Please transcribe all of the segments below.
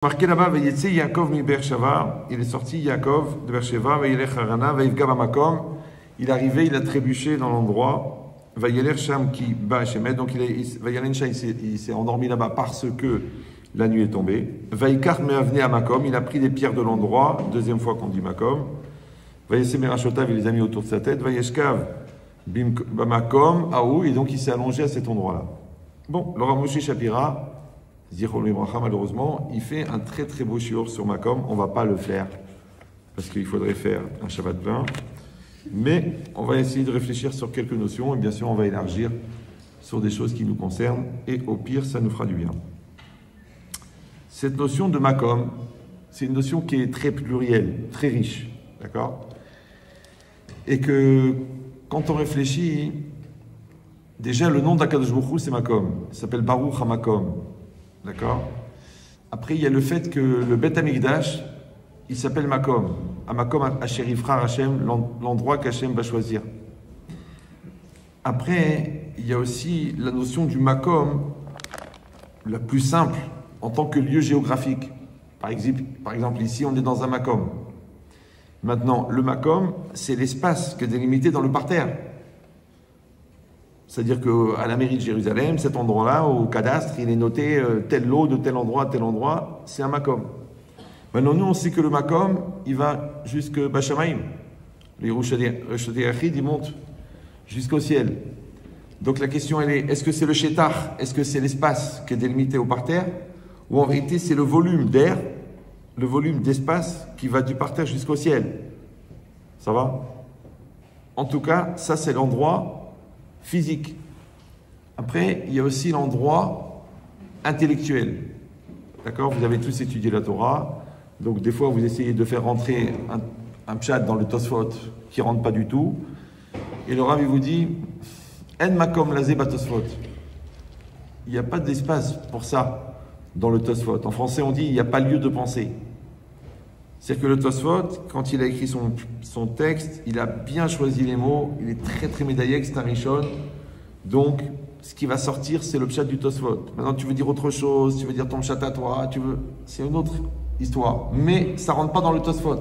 Marqué là-bas, Vayetse Yaakov mi Beersheva, il est sorti Yaakov de Beersheva, Vayelech Harana, Vayivga bamakom, il est arrivé, il a trébuché dans l'endroit, Vayelech Sham ki ba Shemet, donc Vayelen Sham, il s'est endormi là-bas parce que la nuit est tombée. Vayikar meavne à Makom, il a pris des pierres de l'endroit, deuxième fois qu'on dit Makom. Vayese Merachotav, il les a mis autour de sa tête, Vayeshkav bamakom, Aou, et donc il s'est allongé à cet endroit-là. Bon, Laura Moshe Shapira, Zichron Libracha, malheureusement, il fait un très très beau shiur sur Makom. On ne va pas le faire parce qu'il faudrait faire un Shabbat 20. Mais on va essayer de réfléchir sur quelques notions et bien sûr on va élargir sur des choses qui nous concernent et au pire ça nous fera du bien. Cette notion de Makom, c'est une notion qui est très plurielle, très riche, d'accord? Et que quand on réfléchit, déjà le nom d'Akadosh Baruch Hu c'est Makom, il s'appelle Baruch HaMakom. D'accord? Après, il y a le fait que le Beth Amikdash, il s'appelle Makom. Makom Asher Yivchar Hashem, l'endroit qu'Hashem va choisir. Après, il y a aussi la notion du Makom, la plus simple, en tant que lieu géographique. Par exemple, ici, on est dans un Makom. Maintenant, le Makom, c'est l'espace que délimité dans le parterre. C'est-à-dire qu'à la mairie de Jérusalem, cet endroit-là, au cadastre, il est noté tel lot de tel endroit, c'est un makom. Maintenant, nous, on sait que le makom, il va jusque Bachamaïm. Les Roshadi Achid, ils montent jusqu'au ciel. Donc la question, elle est, est-ce que c'est le Shetar, est-ce que c'est l'espace qui est délimité au parterre, ou en réalité, c'est le volume d'air, le volume d'espace qui va du parterre jusqu'au ciel? Ça va? En tout cas, ça, c'est l'endroit physique. Après, il y a aussi l'endroit intellectuel. D'accord? Vous avez tous étudié la Torah, donc des fois vous essayez de faire rentrer un pshat dans le Tosfot qui ne rentre pas du tout, et le Rav il vous dit En makom lazé batosfot. Il n'y a pas d'espace pour ça dans le Tosfot. En français on dit il n'y a pas lieu de penser. C'est-à-dire que le Tosfot, quand il a écrit son texte, il a bien choisi les mots, il est très très médaillé, c'est un Rishon. Donc, ce qui va sortir, c'est le pshat du Tosfot. Maintenant, tu veux dire autre chose, tu veux dire ton pshat à toi, c'est une autre histoire. Mais ça ne rentre pas dans le Tosfot.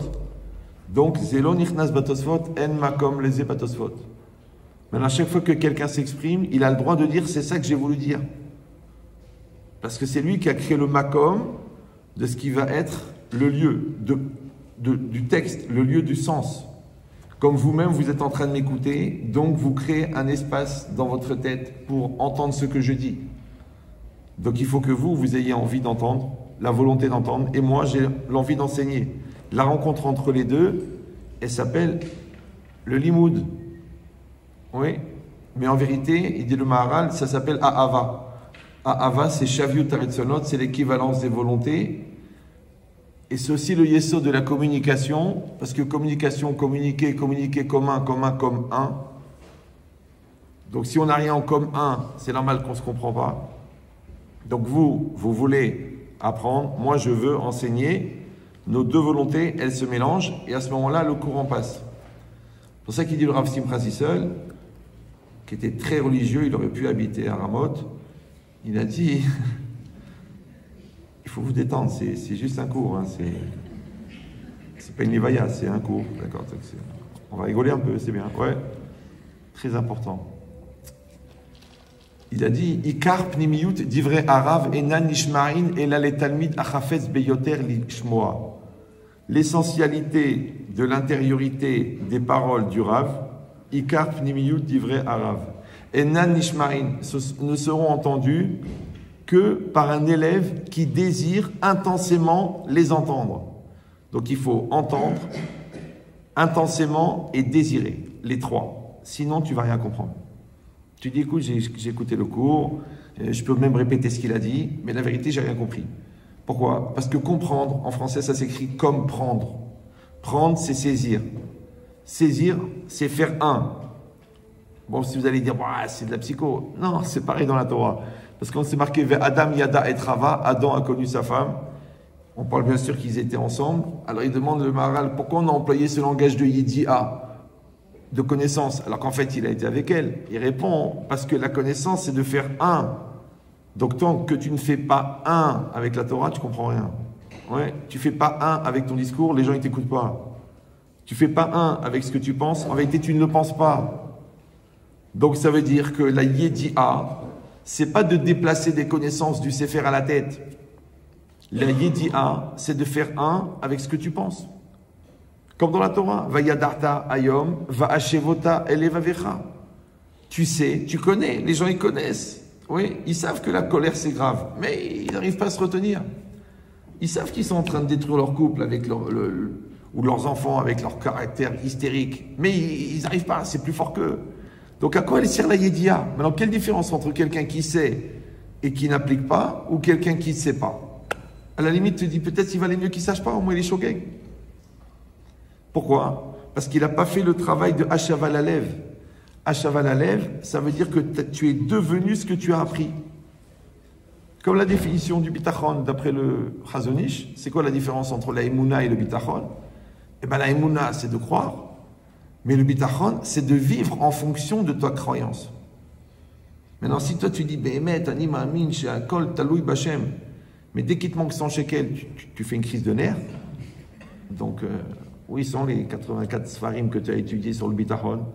Donc, Zelo nichnas batosfot, en makom leze batosfot. Maintenant, à chaque fois que quelqu'un s'exprime, il a le droit de dire c'est ça que j'ai voulu dire. Parce que c'est lui qui a créé le makom de ce qui va être le lieu du texte, le lieu du sens. Comme vous-même, vous êtes en train de m'écouter, donc vous créez un espace dans votre tête pour entendre ce que je dis. Donc il faut que vous ayez envie d'entendre, la volonté d'entendre, et moi j'ai l'envie d'enseigner. La rencontre entre les deux, elle s'appelle le limoud. Oui, mais en vérité, il dit le Maharal, ça s'appelle Ahava. Ahava, c'est Shaviut Taretzonot, c'est l'équivalence des volontés. Et c'est aussi le yeso de la communication, parce que communication, communiquer commun, comme un. Donc si on n'a rien en comme un, c'est normal qu'on ne se comprend pas. Donc vous voulez apprendre, moi je veux enseigner, nos deux volontés, elles se mélangent, et à ce moment-là, le courant passe. C'est pour ça qu'il dit le Rav Simcha Sissel, qui était très religieux, il aurait pu habiter à Ramoth, il a dit... Il faut vous détendre, c'est juste un cours, hein, c'est pas une levaya, c'est un cours, d'accord. On va rigoler un peu, c'est bien, ouais, très important. Il a dit Ikar pnimiyut divrei arav enan nishma'in ela letalmid achafetz beyoter lishmoa. L'essentialité de l'intériorité des paroles du Rav, Ikar pnimiyut divrei arav enan nishma'in, ne seront entendues que par un élève qui désire intensément les entendre. Donc il faut entendre intensément et désirer, les trois. Sinon, tu ne vas rien comprendre. Tu dis, écoute, j'ai écouté le cours, je peux même répéter ce qu'il a dit, mais la vérité, j'ai rien compris. Pourquoi? Parce que comprendre, en français, ça s'écrit comme prendre. Prendre, c'est saisir. Saisir, c'est faire un. Bon, si vous allez dire, c'est de la psycho. Non, c'est pareil dans la Torah. Parce qu'on s'est marqué Adam Yada et Rava, Adam a connu sa femme. On parle bien sûr qu'ils étaient ensemble. Alors il demande le Maharal pourquoi on a employé ce langage de Yidia, de connaissance, alors qu'en fait il a été avec elle. Il répond parce que la connaissance c'est de faire un. Donc tant que tu ne fais pas un avec la Torah, tu ne comprends rien. Ouais, tu fais pas un avec ton discours, les gens ils t'écoutent pas. Tu fais pas un avec ce que tu penses, en réalité tu ne le penses pas. Donc ça veut dire que la Yedi'a, c'est pas de déplacer des connaissances du Sefer à la tête. La Yedi'a, c'est de faire un avec ce que tu penses. Comme dans la Torah, Vayadarta ayom, va'ashevota elevavecha. Tu sais, tu connais, les gens ils connaissent. Oui, ils savent que la colère c'est grave, mais ils n'arrivent pas à se retenir. Ils savent qu'ils sont en train de détruire leur couple avec ou leurs enfants avec leur caractère hystérique, mais ils n'arrivent pas, c'est plus fort qu'eux. Donc à quoi elle sert la Yedi'a? Maintenant, quelle différence entre quelqu'un qui sait et qui n'applique pas, ou quelqu'un qui ne sait pas? À la limite, tu te dis peut-être qu'il valait mieux qu'il ne sache pas, au moins il est choqué. Pourquoi? Parce qu'il n'a pas fait le travail de Hashaval Alev. Hashaval Alev, ça veut dire que tu es devenu ce que tu as appris. Comme la définition du bitachon d'après le Chazon Ish, c'est quoi la différence entre la Emouna et le bitachon? Eh bien la Emouna, c'est de croire, mais le bitachon, c'est de vivre en fonction de ta croyance. Maintenant, si toi tu dis, Behemet, ani ma'amin, she'akol taloui b'Hashem, mais dès qu'il te manque 100 shekels, tu fais une crise de nerfs. Donc, où ils sont les 84 Sfarim que tu as étudiés sur le bitachon?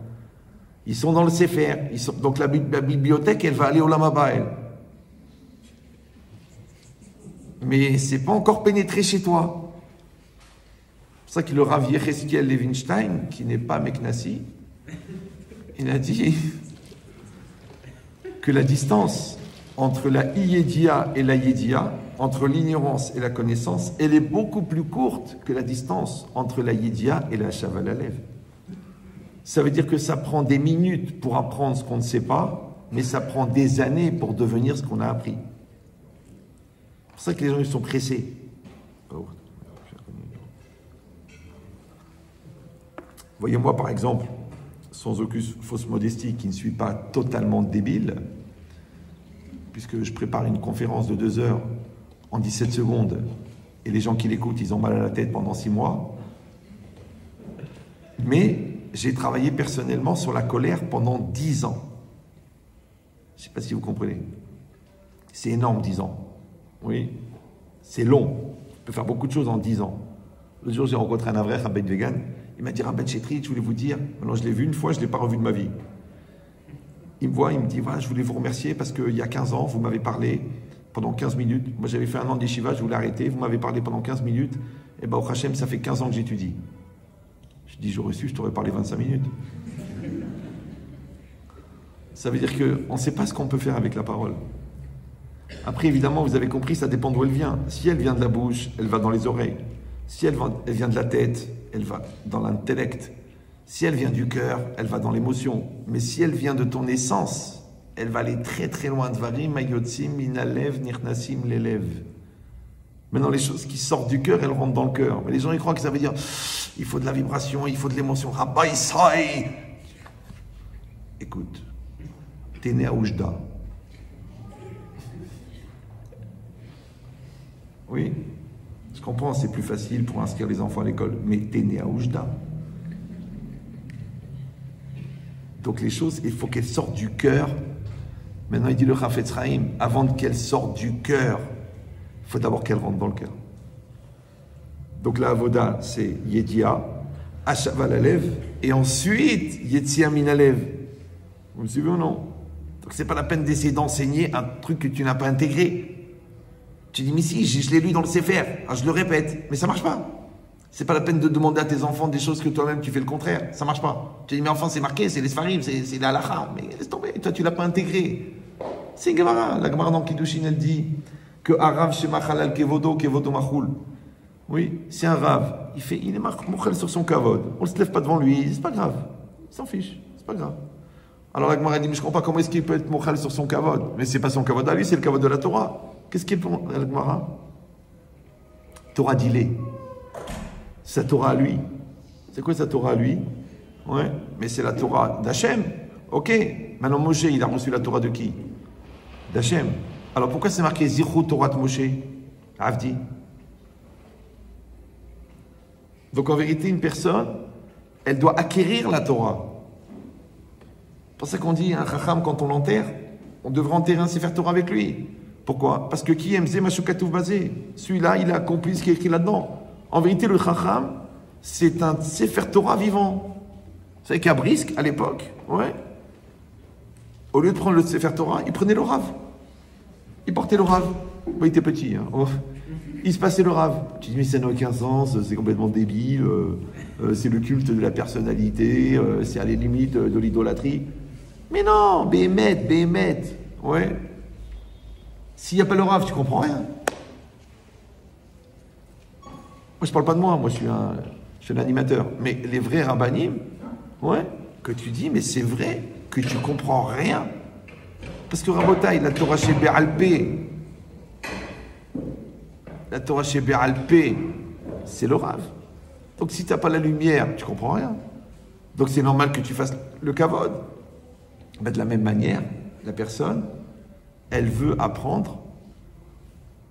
Ils sont dans le Sefer. Donc la bibliothèque, elle va aller au Lamaba, elle. Mais c'est pas encore pénétré chez toi. C'est pour ça que le Rav Yecheskiel Levinstein, qui n'est pas Meknassi, il a dit que la distance entre la Iyédia et la Yédia, entre l'ignorance et la connaissance, elle est beaucoup plus courte que la distance entre la Yédia et la Shaval Alev. Ça veut dire que ça prend des minutes pour apprendre ce qu'on ne sait pas, mais ça prend des années pour devenir ce qu'on a appris. C'est pour ça que les gens ils sont pressés. Voyez-moi par exemple, sans aucune fausse modestie, qui ne suis pas totalement débile, puisque je prépare une conférence de 2 heures en 17 secondes, et les gens qui l'écoutent, ils ont mal à la tête pendant 6 mois. Mais j'ai travaillé personnellement sur la colère pendant 10 ans. Je ne sais pas si vous comprenez. C'est énorme, 10 ans. Oui, c'est long. On peut faire beaucoup de choses en 10 ans. L'autre jour, j'ai rencontré un Avrech, un Beit Vegan. Il m'a dit, Rabbi Chetri, je voulais vous dire, maintenant je l'ai vu une fois, je ne l'ai pas revu de ma vie. Il me voit, il me dit, voilà, je voulais vous remercier parce qu'il y a 15 ans, vous m'avez parlé pendant 15 minutes. Moi, j'avais fait 1 an d'Yeshiva, je voulais arrêter. Vous m'avez parlé pendant 15 minutes. Et bien, au Hachem, ça fait 15 ans que j'étudie. Je dis, j'aurais su, je t'aurais parlé 25 minutes. Ça veut dire qu'on ne sait pas ce qu'on peut faire avec la parole. Après, évidemment, vous avez compris, ça dépend d'où elle vient. Si elle vient de la bouche, elle va dans les oreilles. Si elle vient de la tête, elle va dans l'intellect. Si elle vient du cœur, elle va dans l'émotion. Mais si elle vient de ton essence, elle va aller très très loin. Dvarim, ayotzim, minalev, nirnasim, l'élève. Maintenant, les choses qui sortent du cœur, elles rentrent dans le cœur. Mais les gens, ils croient que ça veut dire il faut de la vibration, il faut de l'émotion. Rabbi Sai. Écoute, t'es né à Oujda. Oui, je comprends, c'est plus facile pour inscrire les enfants à l'école, mais t'es né à Oujda. Donc les choses, il faut qu'elles sortent du cœur. Maintenant, il dit le Chafetz Chaim, avant qu'elles sortent du cœur, il faut d'abord qu'elles rentrent dans le cœur. Donc la Avoda, c'est Yedia, Hashaval Alev, et ensuite Yetzia Min Alev. Vous me suivez ou non? Donc c'est pas la peine d'essayer d'enseigner un truc que tu n'as pas intégré. Tu dis, mais si, je l'ai lu dans le Sefer, je le répète, mais ça marche pas. C'est pas la peine de demander à tes enfants des choses que toi-même tu fais le contraire, ça marche pas. Tu dis, mais enfin c'est marqué, c'est les Sfarim, c'est la halakha, mais laisse tomber, toi tu l'as pas intégré. C'est une Gemara, la Gemara dans Kiddushin elle dit que Arav Shema Halal Kevodo, Kevodo Machoul. Oui, c'est un Rav, il est mochel sur son kavod, on ne se lève pas devant lui, c'est pas grave, il s'en fiche, c'est pas grave. Alors la Gemara dit, mais je comprends pas comment est-ce qu'il peut être mochel sur son kavod, mais c'est pas son kavod à lui, c'est le kavod de la Torah. Qu'est-ce qui est pour la Gemara? Torah d'Ilé. Sa Torah à lui. C'est quoi sa Torah à lui? Ouais, mais c'est la Torah d'Hachem. Ok, maintenant Moshe, il a reçu la Torah de qui? D'Hachem. Alors pourquoi c'est marqué Zichru Torah de Moshe? Avdi. Donc en vérité, une personne, elle doit acquérir la Torah. C'est pour ça qu'on dit, un Chacham, quand on l'enterre, on devrait enterrer un Sefer Torah avec lui. Pourquoi? Parce que qui aime Zemashukatouf Bazé, celui-là, il a accompli ce qui est écrit là-dedans. En vérité, le Chacham, c'est un Sefer Torah vivant. Vous savez qu'à Brisk, à l'époque, ouais, au lieu de prendre le Sefer Torah, il prenait le Rav. Il portait le Rav. Bon, il était petit, hein. Oh. Il se passait le Rav. Tu dis, mais ça n'a aucun sens, c'est complètement débile, c'est le culte de la personnalité, c'est à la limite de l'idolâtrie. Mais non, Béhémet, ouais. S'il n'y a pas le Rav, tu comprends rien. Moi, je parle pas de moi, je suis un animateur. Mais les vrais rabbanim, ouais, que tu dis, mais c'est vrai que tu comprends rien. Parce que Rabotaï, la Torah chez Béalpé, c'est le Rav. Donc si tu n'as pas la lumière, tu comprends rien. Donc c'est normal que tu fasses le kavod. Ben, de la même manière, la personne, elle veut apprendre,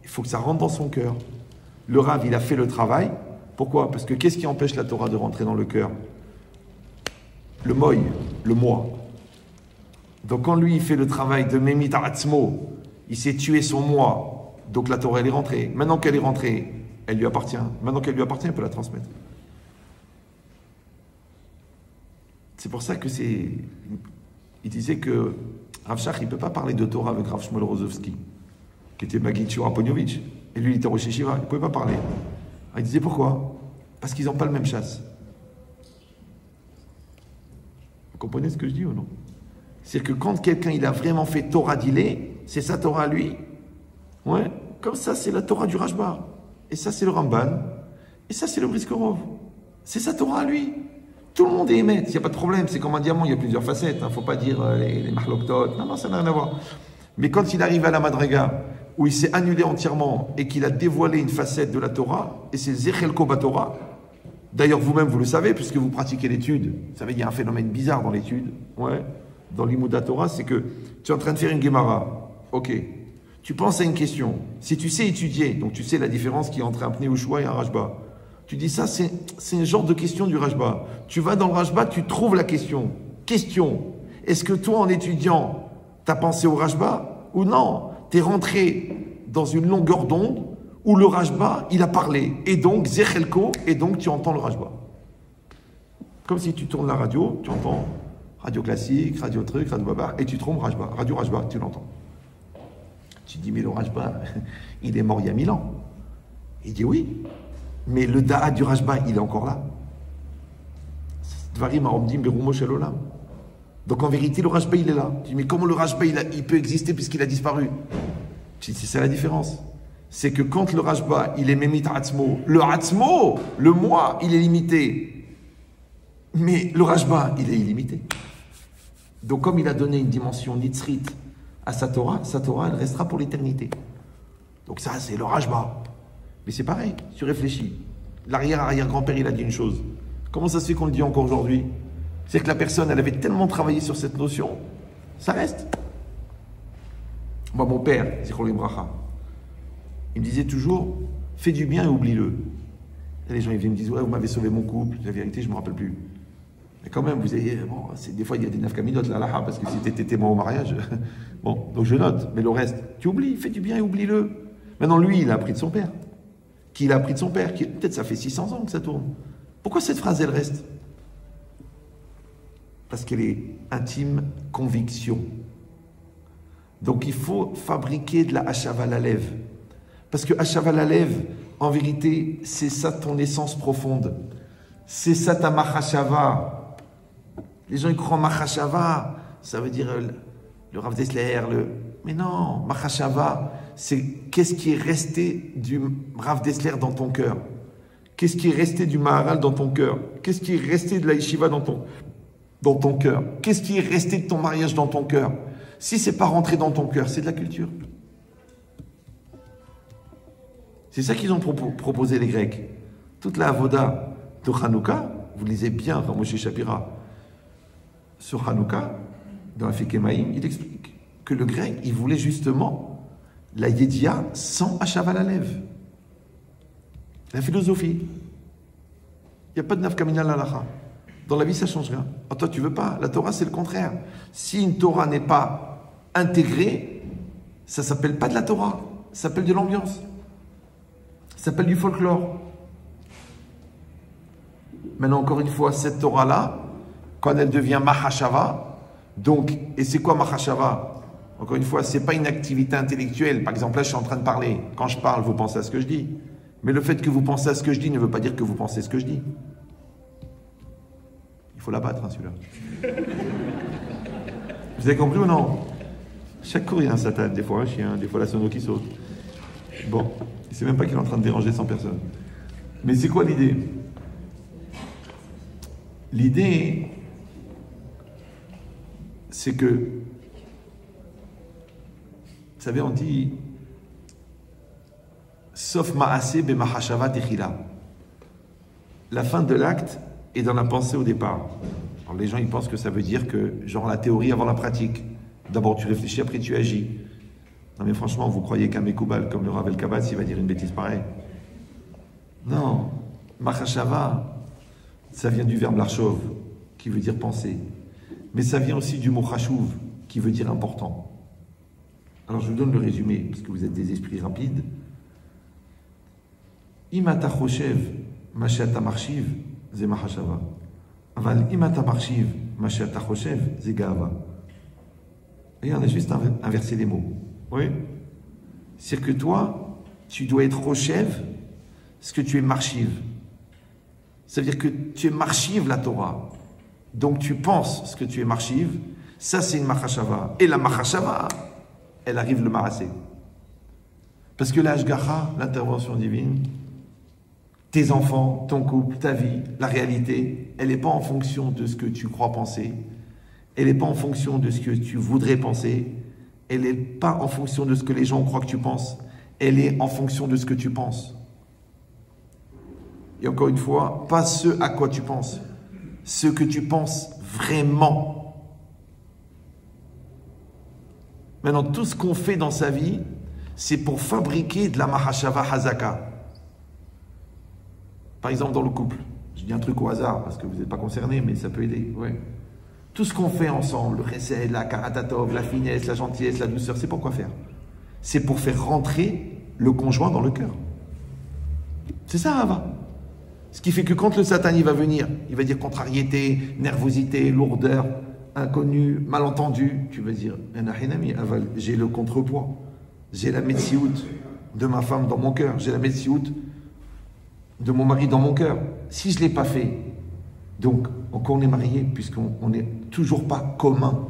il faut que ça rentre dans son cœur. Le Rav, il a fait le travail. Pourquoi? Parce que qu'est-ce qui empêche la Torah de rentrer dans le cœur? Le moy, le moi. Donc quand lui, il fait le travail de Memit Atzmo, il s'est tué son moi, donc la Torah, elle est rentrée. Maintenant qu'elle est rentrée, elle lui appartient. Maintenant qu'elle lui appartient, elle peut la transmettre. C'est pour ça que c'est... Il disait que Rav Shach, il ne peut pas parler de Torah avec Rav Shmuel Rozovski, qui était Maguid Shura Ponyovitch. Et lui, il était Rosh Yeshiva, il ne pouvait pas parler. Alors, il disait pourquoi? Parce qu'ils n'ont pas le même chasse. Vous comprenez ce que je dis ou non? C'est que quand quelqu'un il a vraiment fait Torah d'Ilé, c'est sa Torah à lui. Ouais. Comme ça, c'est la Torah du Rashba. Et ça, c'est le Ramban. Et ça, c'est le Briskorov. C'est sa Torah à lui. Tout le monde est émet, il n'y a pas de problème. C'est comme un diamant, il y a plusieurs facettes. Il ne faut pas dire les mahloktot. Non, ça n'a rien à voir. Mais quand il arrive à la Madrega, où il s'est annulé entièrement et qu'il a dévoilé une facette de la Torah, et c'est Zechelko Batorah. D'ailleurs, vous-même, vous le savez, puisque vous pratiquez l'étude. Vous savez, il y a un phénomène bizarre dans l'étude. Ouais. Dans l'Imouda Torah, c'est que tu es en train de faire une Gemara. Ok. Tu penses à une question. Si tu sais étudier, donc tu sais la différence qu'il y a entre un Pnei Ushua et un Rashba. Tu dis ça, c'est un genre de question du Rashba. Tu vas dans le Rashba, tu trouves la question. Question. Est-ce que toi, en étudiant, tu as pensé au Rashba ou non? Tu es rentré dans une longueur d'onde où le Rashba, il a parlé. Et donc, Zechelko, et donc tu entends le Rashba. Comme si tu tournes la radio, tu entends radio classique, radio truc, radio babar, et tu trompes Rashba. Radio Rashba, tu l'entends. Tu dis, mais le Rashba, il est mort il y a 1000 ans. Il dit oui. Mais le Da'a du Rashba, il est encore là. Dvarim ha'omdim berumo shel olam. Donc en vérité, le Rashba, il est là. Tu dis, mais comment le Rashba, il peut exister puisqu'il a disparu? C'est ça la différence. C'est que quand le Rashba, il est Memit Atzmo, le Atzmo, le moi, il est limité. Mais le Rashba, il est illimité. Donc comme il a donné une dimension nitzrit à sa Torah, elle restera pour l'éternité. Donc ça, c'est le Rashba. Mais c'est pareil, tu réfléchis. L'arrière-arrière-grand-père, il a dit une chose. Comment ça se fait qu'on le dit encore aujourd'hui? C'est que la personne, elle avait tellement travaillé sur cette notion, ça reste. Moi, mon père, Zichron Libracha, il me disait toujours, fais du bien et oublie-le. Et les gens, ils viennent me dire, ouais, vous m'avez sauvé mon couple. La vérité, je ne me rappelle plus. Mais quand même, vous avez, bon, des fois, il y a des nafkaminotes, là, parce que si tu étais témoin au mariage, bon, donc je note. Mais le reste, tu oublies, fais du bien et oublie-le. Maintenant, lui, il a appris de son père. Qui l'a appris de son père. Peut-être ça fait 600 ans que ça tourne. Pourquoi cette phrase, elle reste? Parce qu'elle est intime conviction. Donc il faut fabriquer de la Hachava Lalev. Parce que Hachava Lalev, en vérité, c'est ça ton essence profonde. C'est ça ta Machashava. Les gens ils croient Machashava, ça veut dire le Rav Dessler, mais non, Machashava, c'est qu'est-ce qui est resté du Rav Dessler dans ton cœur? Qu'est-ce qui est resté du Maharal dans ton cœur? Qu'est-ce qui est resté de la Yeshiva dans ton cœur? Qu'est-ce qui est resté de ton mariage dans ton cœur? Si c'est pas rentré dans ton cœur, c'est de la culture. C'est ça qu'ils ont proposé les Grecs. Toute la avoda de Hanouka, vous lisez bien dans Moshe Shapira, sur Hanouka, dans la Fikemaïm, il explique que le grec, il voulait justement la Yedia sans Hachava Lalev. La philosophie. Il n'y a pas de nafkamina lalacha. Dans la vie, ça ne change rien. Ah, toi, tu veux pas. La Torah, c'est le contraire. Si une Torah n'est pas intégrée, Ça ne s'appelle pas de la Torah, ça s'appelle de l'ambiance. Ça s'appelle du folklore. Maintenant, encore une fois, cette Torah-là, quand elle devient Mahashava, donc, et c'est quoi Mahashava? Encore une fois, ce n'est pas une activité intellectuelle. Par exemple, là, je suis en train de parler. Quand je parle, vous pensez à ce que je dis. Mais le fait que vous pensez à ce que je dis ne veut pas dire que vous pensez ce que je dis. Il faut l'abattre, hein, celui-là. Vous avez compris ou non? Chaque cours, il y a un satan. Des fois un chien, des fois la sono qui saute. Bon, il ne sait même pas qu'il est en train de déranger 100 personnes. Mais c'est quoi l'idée? L'idée, c'est que, vous savez, on dit sauf ma'aseh b'machashava techila. La fin de l'acte est dans la pensée au départ. Alors les gens ils pensent que ça veut dire que genre la théorie avant la pratique. D'abord tu réfléchis, après tu agis. Non mais franchement, vous croyez qu'un Mekoubal comme le Rav El-Kabatz il va dire une bêtise pareille? Non, machashava, ça vient du verbe larchov qui veut dire penser. Mais ça vient aussi du mot chashuv qui veut dire important. Alors je vous donne le résumé, parce que vous êtes des esprits rapides. Imata choshev mashata marshiv ze mahashava. Aval imata marshiv mashata choshev ze gava. Et on a juste inversé les mots. Oui. C'est-à-dire que toi, tu dois être choshev ce que tu es marshiv. Ça veut dire que tu es marshiv la Torah. Donc tu penses ce que tu es marshiv. Ça c'est une mahashava. Et la mahashava, elle arrive le marassé. Parce que la hashgacha, l'intervention divine, tes enfants, ton couple, ta vie, la réalité, elle n'est pas en fonction de ce que tu crois penser, elle n'est pas en fonction de ce que tu voudrais penser, elle n'est pas en fonction de ce que les gens croient que tu penses, elle est en fonction de ce que tu penses. Et encore une fois, pas ce à quoi tu penses, ce que tu penses vraiment. Maintenant, tout ce qu'on fait dans sa vie, c'est pour fabriquer de la mahashava hazaka. Par exemple, dans le couple, je dis un truc au hasard parce que vous n'êtes pas concerné, mais ça peut aider. Ouais. Tout ce qu'on fait ensemble, le chesed, la karatatov, la finesse, la gentillesse, la douceur, c'est pour quoi faire? C'est pour faire rentrer le conjoint dans le cœur. C'est ça, Hava. Ce qui fait que quand le Satan il va venir, il va dire contrariété, nervosité, lourdeur, inconnu, malentendu. Tu vas dire, j'ai le contrepoids, j'ai la metsiout de ma femme dans mon cœur, j'ai la metsiout de mon mari dans mon cœur. Si je ne l'ai pas fait, donc encore on est marié, puisqu'on n'est toujours pas commun.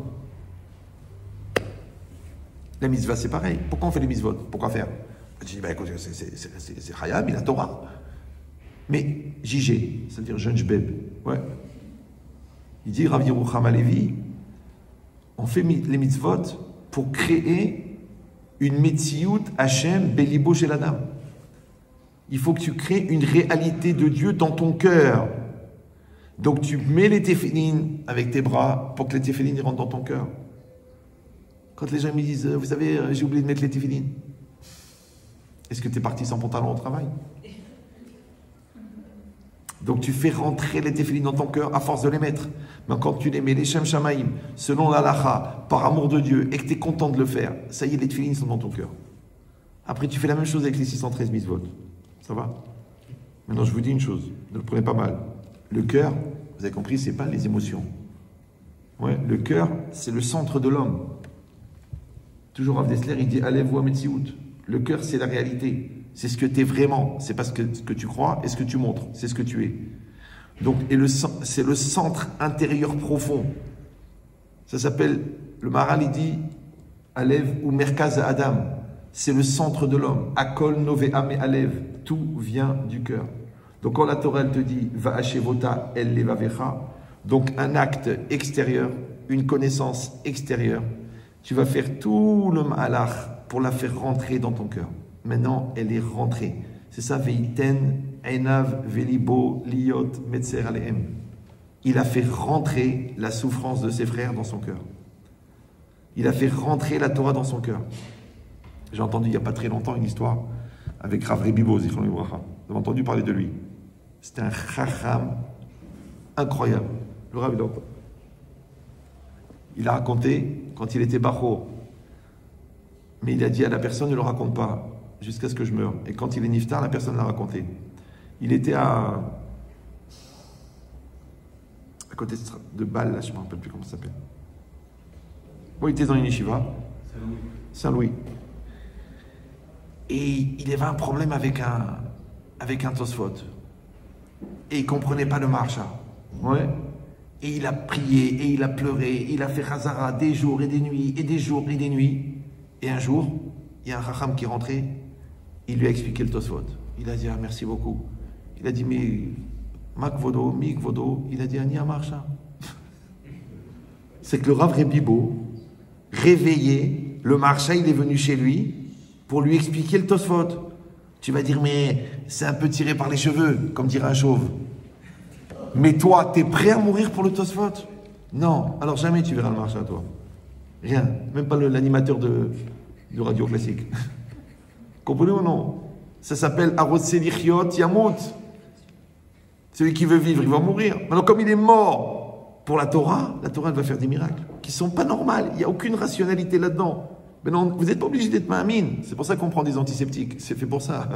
La mitzvah c'est pareil. Pourquoi on fait les mitzvot? Pourquoi faire? Je dis, écoute, c'est Hayab, il a Torah. Mais JG, c'est-à-dire jeune jbeb, ouais. Il dit Rav Yerucham Halevi, on fait les mitzvot pour créer une metsiout Hashem belibo shel adam. Il faut que tu crées une réalité de Dieu dans ton cœur. Donc tu mets les téphilines avec tes bras pour que les téphilines rentrent dans ton cœur. Quand les gens me disent, vous savez, j'ai oublié de mettre les téphilines. Est-ce que tu es parti sans pantalon au travail? Donc tu fais rentrer les téphilines dans ton cœur à force de les mettre. Mais quand tu les mets, les Shem Shamaïm, selon l'Alacha, par amour de Dieu, et que tu es content de le faire, ça y est, les téphilines sont dans ton cœur. Après, tu fais la même chose avec les 613 mitzvot. Ça va? Maintenant, je vous dis une chose, ne le prenez pas mal. Le cœur, vous avez compris, c'est pas les émotions. Ouais, le cœur, c'est le centre de l'homme. Toujours Rav Dessler, il dit Alev ou Ametsiout. Le cœur, c'est la réalité. C'est ce que tu es vraiment. C'est pas ce que tu crois et ce que tu montres. C'est ce que tu es. Donc, c'est le centre intérieur profond. Ça s'appelle, le Maharal, il dit Alev ou Merkaz Adam. C'est le centre de l'homme. Akol Nove'am et Alev. Tout vient du cœur. Donc quand la Torah elle te dit va hashevota el levavecha, donc un acte extérieur, une connaissance extérieure, tu vas faire tout le malach pour la faire rentrer dans ton cœur. Maintenant, elle est rentrée. C'est ça, veiten einav velibo liot metzer alehem. Il a fait rentrer la souffrance de ses frères dans son cœur. Il a fait rentrer la Torah dans son cœur. J'ai entendu il n'y a pas très longtemps une histoire avec Rav Rebibo, Zichron Libracha. Vous avez entendu parler de lui. C'était un chacham incroyable. Le Rav, il a raconté, quand il était bacho, Mais il a dit à la personne, ne le raconte pas, jusqu'à ce que je meure. Et quand il est niftar, la personne l'a raconté. Il était à côté de Bâle, là, je ne me rappelle plus comment ça s'appelle. Bon, il était dans une yeshiva. Saint-Louis. Et il avait un problème avec un Tosfot. Et il ne comprenait pas le marcha. Ouais. Et il a prié, et il a pleuré, il a fait Khazara des jours et des nuits, et des jours et des nuits. Et un jour, il y a un Chacham qui est rentré, il lui a expliqué le Tosfot. Il a dit, ah, merci beaucoup. Il a dit, mais Mak Vodo, Mik Vodo, il a dit, Ani Amarcha. C'est que le Rav Rebibo, réveillé, le marcha, il est venu chez lui pour lui expliquer le Tosfot. Tu vas dire, mais c'est un peu tiré par les cheveux, comme dirait un chauve. Mais toi, tu es prêt à mourir pour le Tosfot? Non, alors jamais tu verras le marcha, toi. Rien, même pas l'animateur de radio classique. Comprenez ou non? Ça s'appelle Arotse Lichiot Yamut. Celui qui veut vivre, il va mourir. Maintenant, comme il est mort pour la Torah elle va faire des miracles qui ne sont pas normaux. Il n'y a aucune rationalité là-dedans. Mais non, vous n'êtes pas obligé d'être ma'amine. C'est pour ça qu'on prend des antiseptiques. C'est fait pour ça,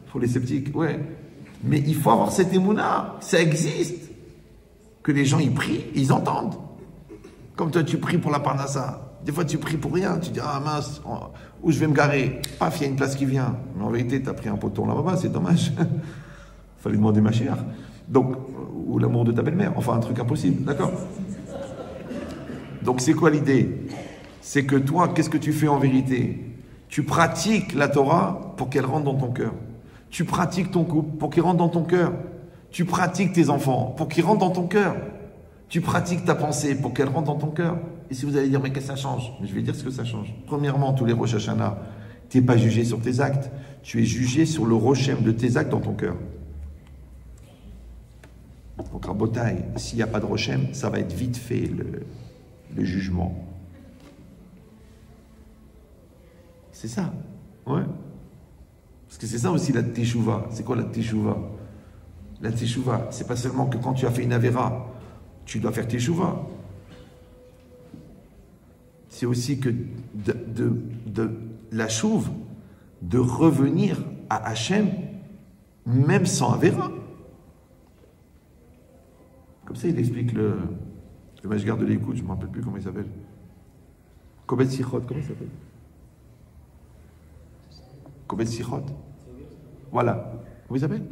pour les sceptiques. Ouais. Mais il faut avoir cette émouna. Ça existe. Que les gens, ils prient, ils entendent. Comme toi, tu pries pour la parnassa. Des fois, tu pries pour rien. Tu dis, ah mince, où je vais me garer? Paf, il y a une place qui vient. Mais en vérité, tu as pris un poton là-bas, c'est dommage. Fallait demander ma chère. Donc, ou l'amour de ta belle-mère. Enfin, un truc impossible, d'accord? Donc, c'est quoi l'idée? C'est que toi, qu'est-ce que tu fais en vérité? Tu pratiques la Torah pour qu'elle rentre dans ton cœur. Tu pratiques ton couple pour qu'il rentre dans ton cœur. Tu pratiques tes enfants pour qu'ils rentrent dans ton cœur. Tu pratiques ta pensée pour qu'elle rentre dans ton cœur. Et si vous allez dire, mais qu'est-ce que ça change? Je vais dire ce que ça change. Premièrement, tous les Rosh Hashanah, tu n'es pas jugé sur tes actes. Tu es jugé sur le Roshem de tes actes dans ton cœur. Donc, Rabotai, s'il n'y a pas de Roshem, ça va être vite fait le jugement. C'est ça. Ouais. Parce que c'est ça aussi la Teshuvah. C'est quoi la Teshuvah? La Teshuvah, c'est pas seulement que quand tu as fait une Avera, tu dois faire Teshuvah. C'est aussi que de la chouve, de revenir à Hachem, même sans Avera. Comme ça, il explique le Mashgar de l'écoute, je ne me rappelle plus comment il s'appelle. Kobet Sichot, comment il s'appelle? Kobet Sichot. Voilà. Comment il s'appelle?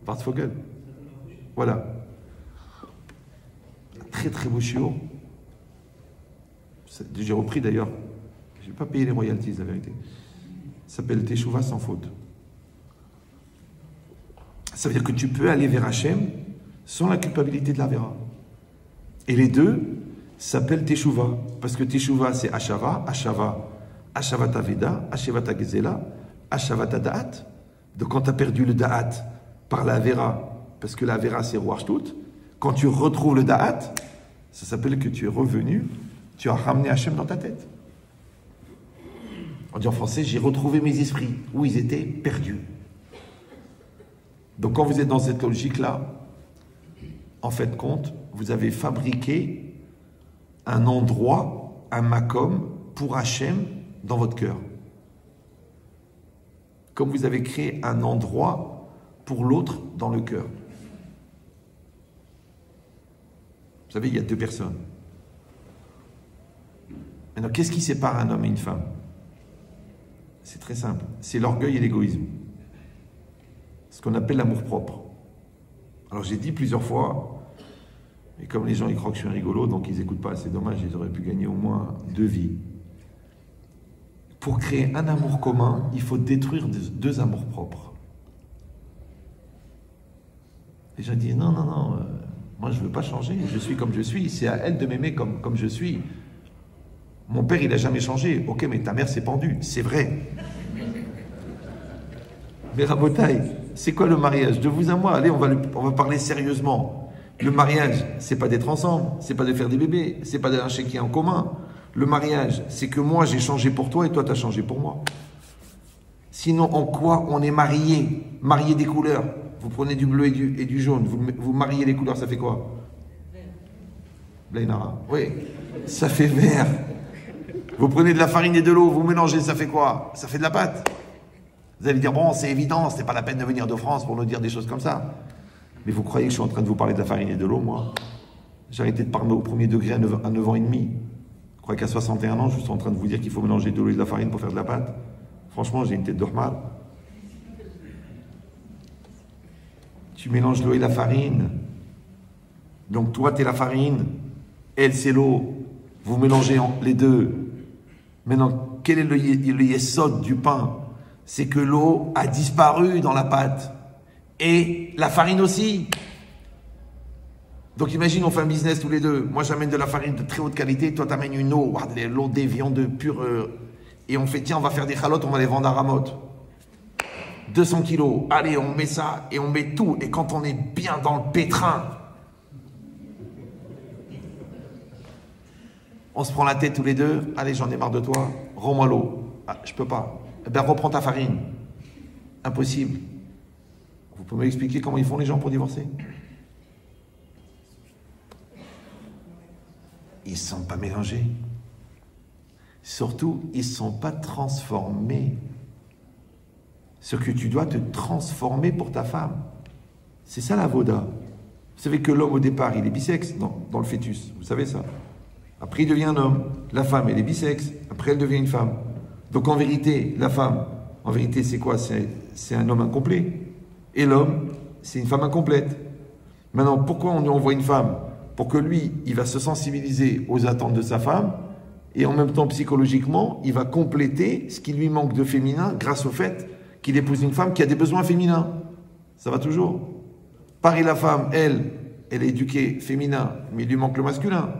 Wartzvogel. Voilà. Très très beau chiot. J'ai repris d'ailleurs. Je n'ai pas payé les royalties, la vérité. Ça s'appelle Teshuvah sans faute. Ça veut dire que tu peux aller vers Hachem sans la culpabilité de la vera. Et les deux s'appellent Teshuvah. Parce que Teshuvah, c'est Ashava, Ashava, Ashavat Aveda, Ashavat Gezela, Ashavat Da'at. Donc quand tu as perdu le Da'at par la vera, parce que la vera c'est Roarshtout, quand tu retrouves le Da'at, ça s'appelle que tu es revenu, tu as ramené Hachem dans ta tête. On dit en français, j'ai retrouvé mes esprits, où ils étaient perdus. Donc quand vous êtes dans cette logique-là, en fait compte, vous avez fabriqué un endroit, un makom pour Hachem dans votre cœur. Comme vous avez créé un endroit pour l'autre dans le cœur. Vous savez, il y a deux personnes. Maintenant, qu'est-ce qui sépare un homme et une femme? C'est très simple. C'est l'orgueil et l'égoïsme. Ce qu'on appelle l'amour-propre. Alors, j'ai dit plusieurs fois, et comme les gens ils croient que je suis un rigolo, donc ils n'écoutent pas, c'est dommage, ils auraient pu gagner au moins 2 vies. Pour créer un amour commun, il faut détruire 2 amours propres. Les gens disent, non, moi je ne veux pas changer, je suis comme je suis, c'est à elle de m'aimer comme je suis. Mon père, il n'a jamais changé. Ok, mais ta mère s'est pendue, c'est vrai. Mais Rabotai, c'est quoi le mariage? De vous à moi, allez, on va parler sérieusement. Le mariage, c'est pas d'être ensemble, c'est pas de faire des bébés, c'est pas d'un chéquier en commun. Le mariage, c'est que moi j'ai changé pour toi et toi tu as changé pour moi. Sinon, en quoi on est marié? Marié des couleurs. Vous prenez du bleu et du jaune, vous mariez les couleurs, ça fait quoi? Blainara. Oui, ça fait vert. Vous prenez de la farine et de l'eau, vous mélangez, ça fait quoi? Ça fait de la pâte. Vous allez dire, bon, c'est évident, c'est pas la peine de venir de France pour nous dire des choses comme ça. Mais vous croyez que je suis en train de vous parler de la farine et de l'eau, moi? J'ai arrêté de parler au premier degré à 9 ans et demi. Vous croyez qu'à 61 ans, je suis en train de vous dire qu'il faut mélanger de l'eau et de la farine pour faire de la pâte? Franchement, j'ai une tête de mal. Tu mélanges l'eau et la farine. Donc toi, tu es la farine, elle, c'est l'eau. Vous mélangez les deux. Maintenant, quel est le yesod du pain? C'est que l'eau a disparu dans la pâte. Et la farine aussi. Donc imagine, on fait un business tous les deux. Moi, j'amène de la farine de très haute qualité. Toi, tu amènes une eau, l'eau des viandes pure. Et on fait, tiens, on va faire des chalotes, on va les vendre à Ramoth. 200 kilos. Allez, on met ça et on met tout. Et quand on est bien dans le pétrin, on se prend la tête tous les deux. Allez, j'en ai marre de toi. Rends-moi l'eau. Ah, je peux pas. Eh bien, reprends ta farine. Impossible. Vous pouvez m'expliquer comment ils font les gens pour divorcer? Ils ne sont pas mélangés. Surtout, ils ne sont pas transformés. Ce que tu dois te transformer pour ta femme. C'est ça la voda. Vous savez que l'homme au départ, il est bisexe dans le fœtus. Vous savez ça? Après, il devient un homme. La femme, elle est bisexe. Après, elle devient une femme. Donc en vérité, la femme, en vérité, c'est quoi? C'est un homme incomplet. Et l'homme, c'est une femme incomplète. Maintenant, pourquoi on lui envoie une femme? Pour que lui, il va se sensibiliser aux attentes de sa femme, et en même temps, psychologiquement, il va compléter ce qui lui manque de féminin grâce au fait qu'il épouse une femme qui a des besoins féminins. Ça va toujours. Pareil, la femme, elle est éduquée féminin, mais il lui manque le masculin.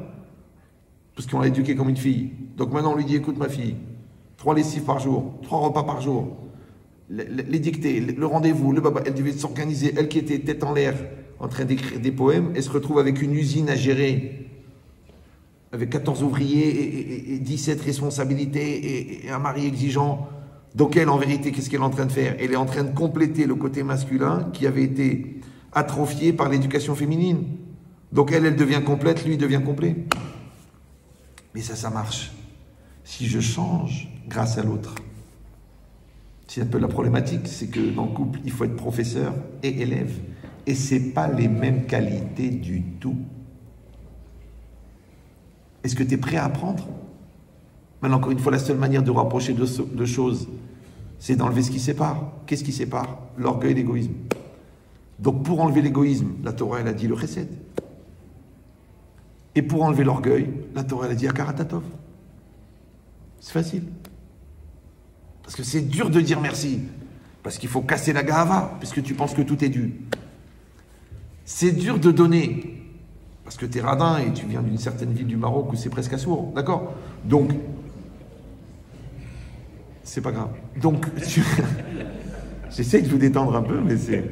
Parce qu'on l'a éduquée comme une fille. Donc maintenant, on lui dit, écoute ma fille, 3 lessives par jour, 3 repas par jour, les dictées, le rendez-vous, le baba, elle devait s'organiser, elle qui était tête en l'air, en train d'écrire des poèmes, elle se retrouve avec une usine à gérer, avec 14 ouvriers et 17 responsabilités et un mari exigeant. Donc elle, en vérité, qu'est-ce qu'elle est en train de faire? Elle est en train de compléter le côté masculin qui avait été atrophié par l'éducation féminine. Donc elle devient complète, lui devient complet. Mais ça marche. Si je change grâce à l'autre. C'est un peu la problématique, c'est que dans le couple, il faut être professeur et élève. Et ce n'est pas les mêmes qualités du tout. Est-ce que tu es prêt à apprendre? Maintenant, encore une fois, la seule manière de rapprocher deux choses, c'est d'enlever ce qui sépare. Qu'est-ce qui sépare? L'orgueil et l'égoïsme. Donc pour enlever l'égoïsme, la Torah, elle a dit le chesed. Et pour enlever l'orgueil, la Torah, elle a dit akaratatov. C'est facile. Parce que c'est dur de dire merci. Parce qu'il faut casser la gahava, puisque tu penses que tout est dû. C'est dur de donner. Parce que tu es radin et tu viens d'une certaine ville du Maroc où c'est presque assourd. D'accord? Donc, c'est pas grave. Donc, j'essaie de vous détendre un peu, mais c'est...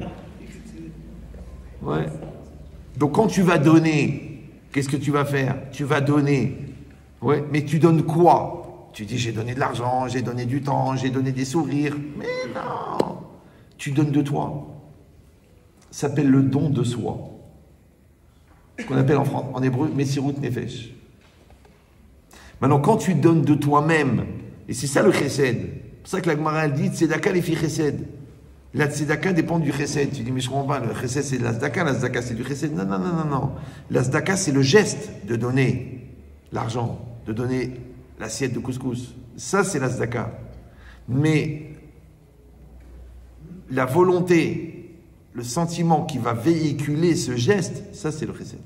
Ouais. Donc, quand tu vas donner, qu'est-ce que tu vas faire? Tu vas donner. Ouais. Mais tu donnes quoi? Tu dis, j'ai donné de l'argent, j'ai donné du temps, j'ai donné des sourires. Mais non! Tu donnes de toi. Ça s'appelle le don de soi. Ce qu'on appelle en hébreu, Messirut Nefesh. Maintenant, quand tu donnes de toi-même, et c'est ça le chesed, c'est pour ça que la Gemara elle dit tzedaka les filles chesed. La tzedaka dépend du chesed. Tu dis, mais je comprends pas, le chesed c'est de la tzedaka c'est du chesed. Non, non, non, non, non. La tzedaka c'est le geste de donner l'argent, de donner l'assiette de couscous. Ça c'est la tzedaka. Mais la volonté, le sentiment qui va véhiculer ce geste, ça c'est le chesed.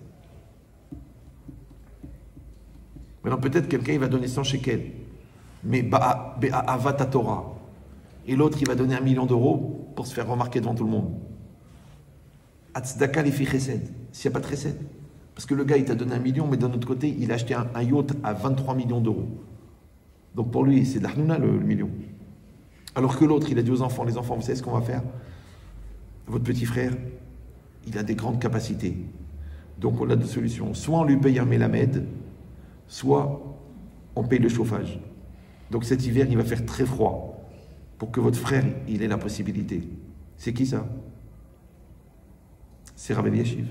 Maintenant peut-être quelqu'un il va donner 100 shekels, mais avat Torah. Et l'autre il va donner 1 million d'euros pour se faire remarquer devant tout le monde. Atzdaka les filles chesed, s'il n'y a pas de chesed. Parce que le gars il t'a donné 1 million, mais d'un autre côté il a acheté un yacht à 23 millions d'euros. Donc pour lui c'est de l'ahnouna le million. Alors que l'autre il a dit aux enfants, les enfants vous savez ce qu'on va faire? Votre petit frère, il a des grandes capacités. Donc on a deux solutions. Soit on lui paye un mélamède, soit on paye le chauffage. Donc cet hiver, il va faire très froid pour que votre frère, il ait la possibilité. C'est qui ça? C'est Rav Eliashiv.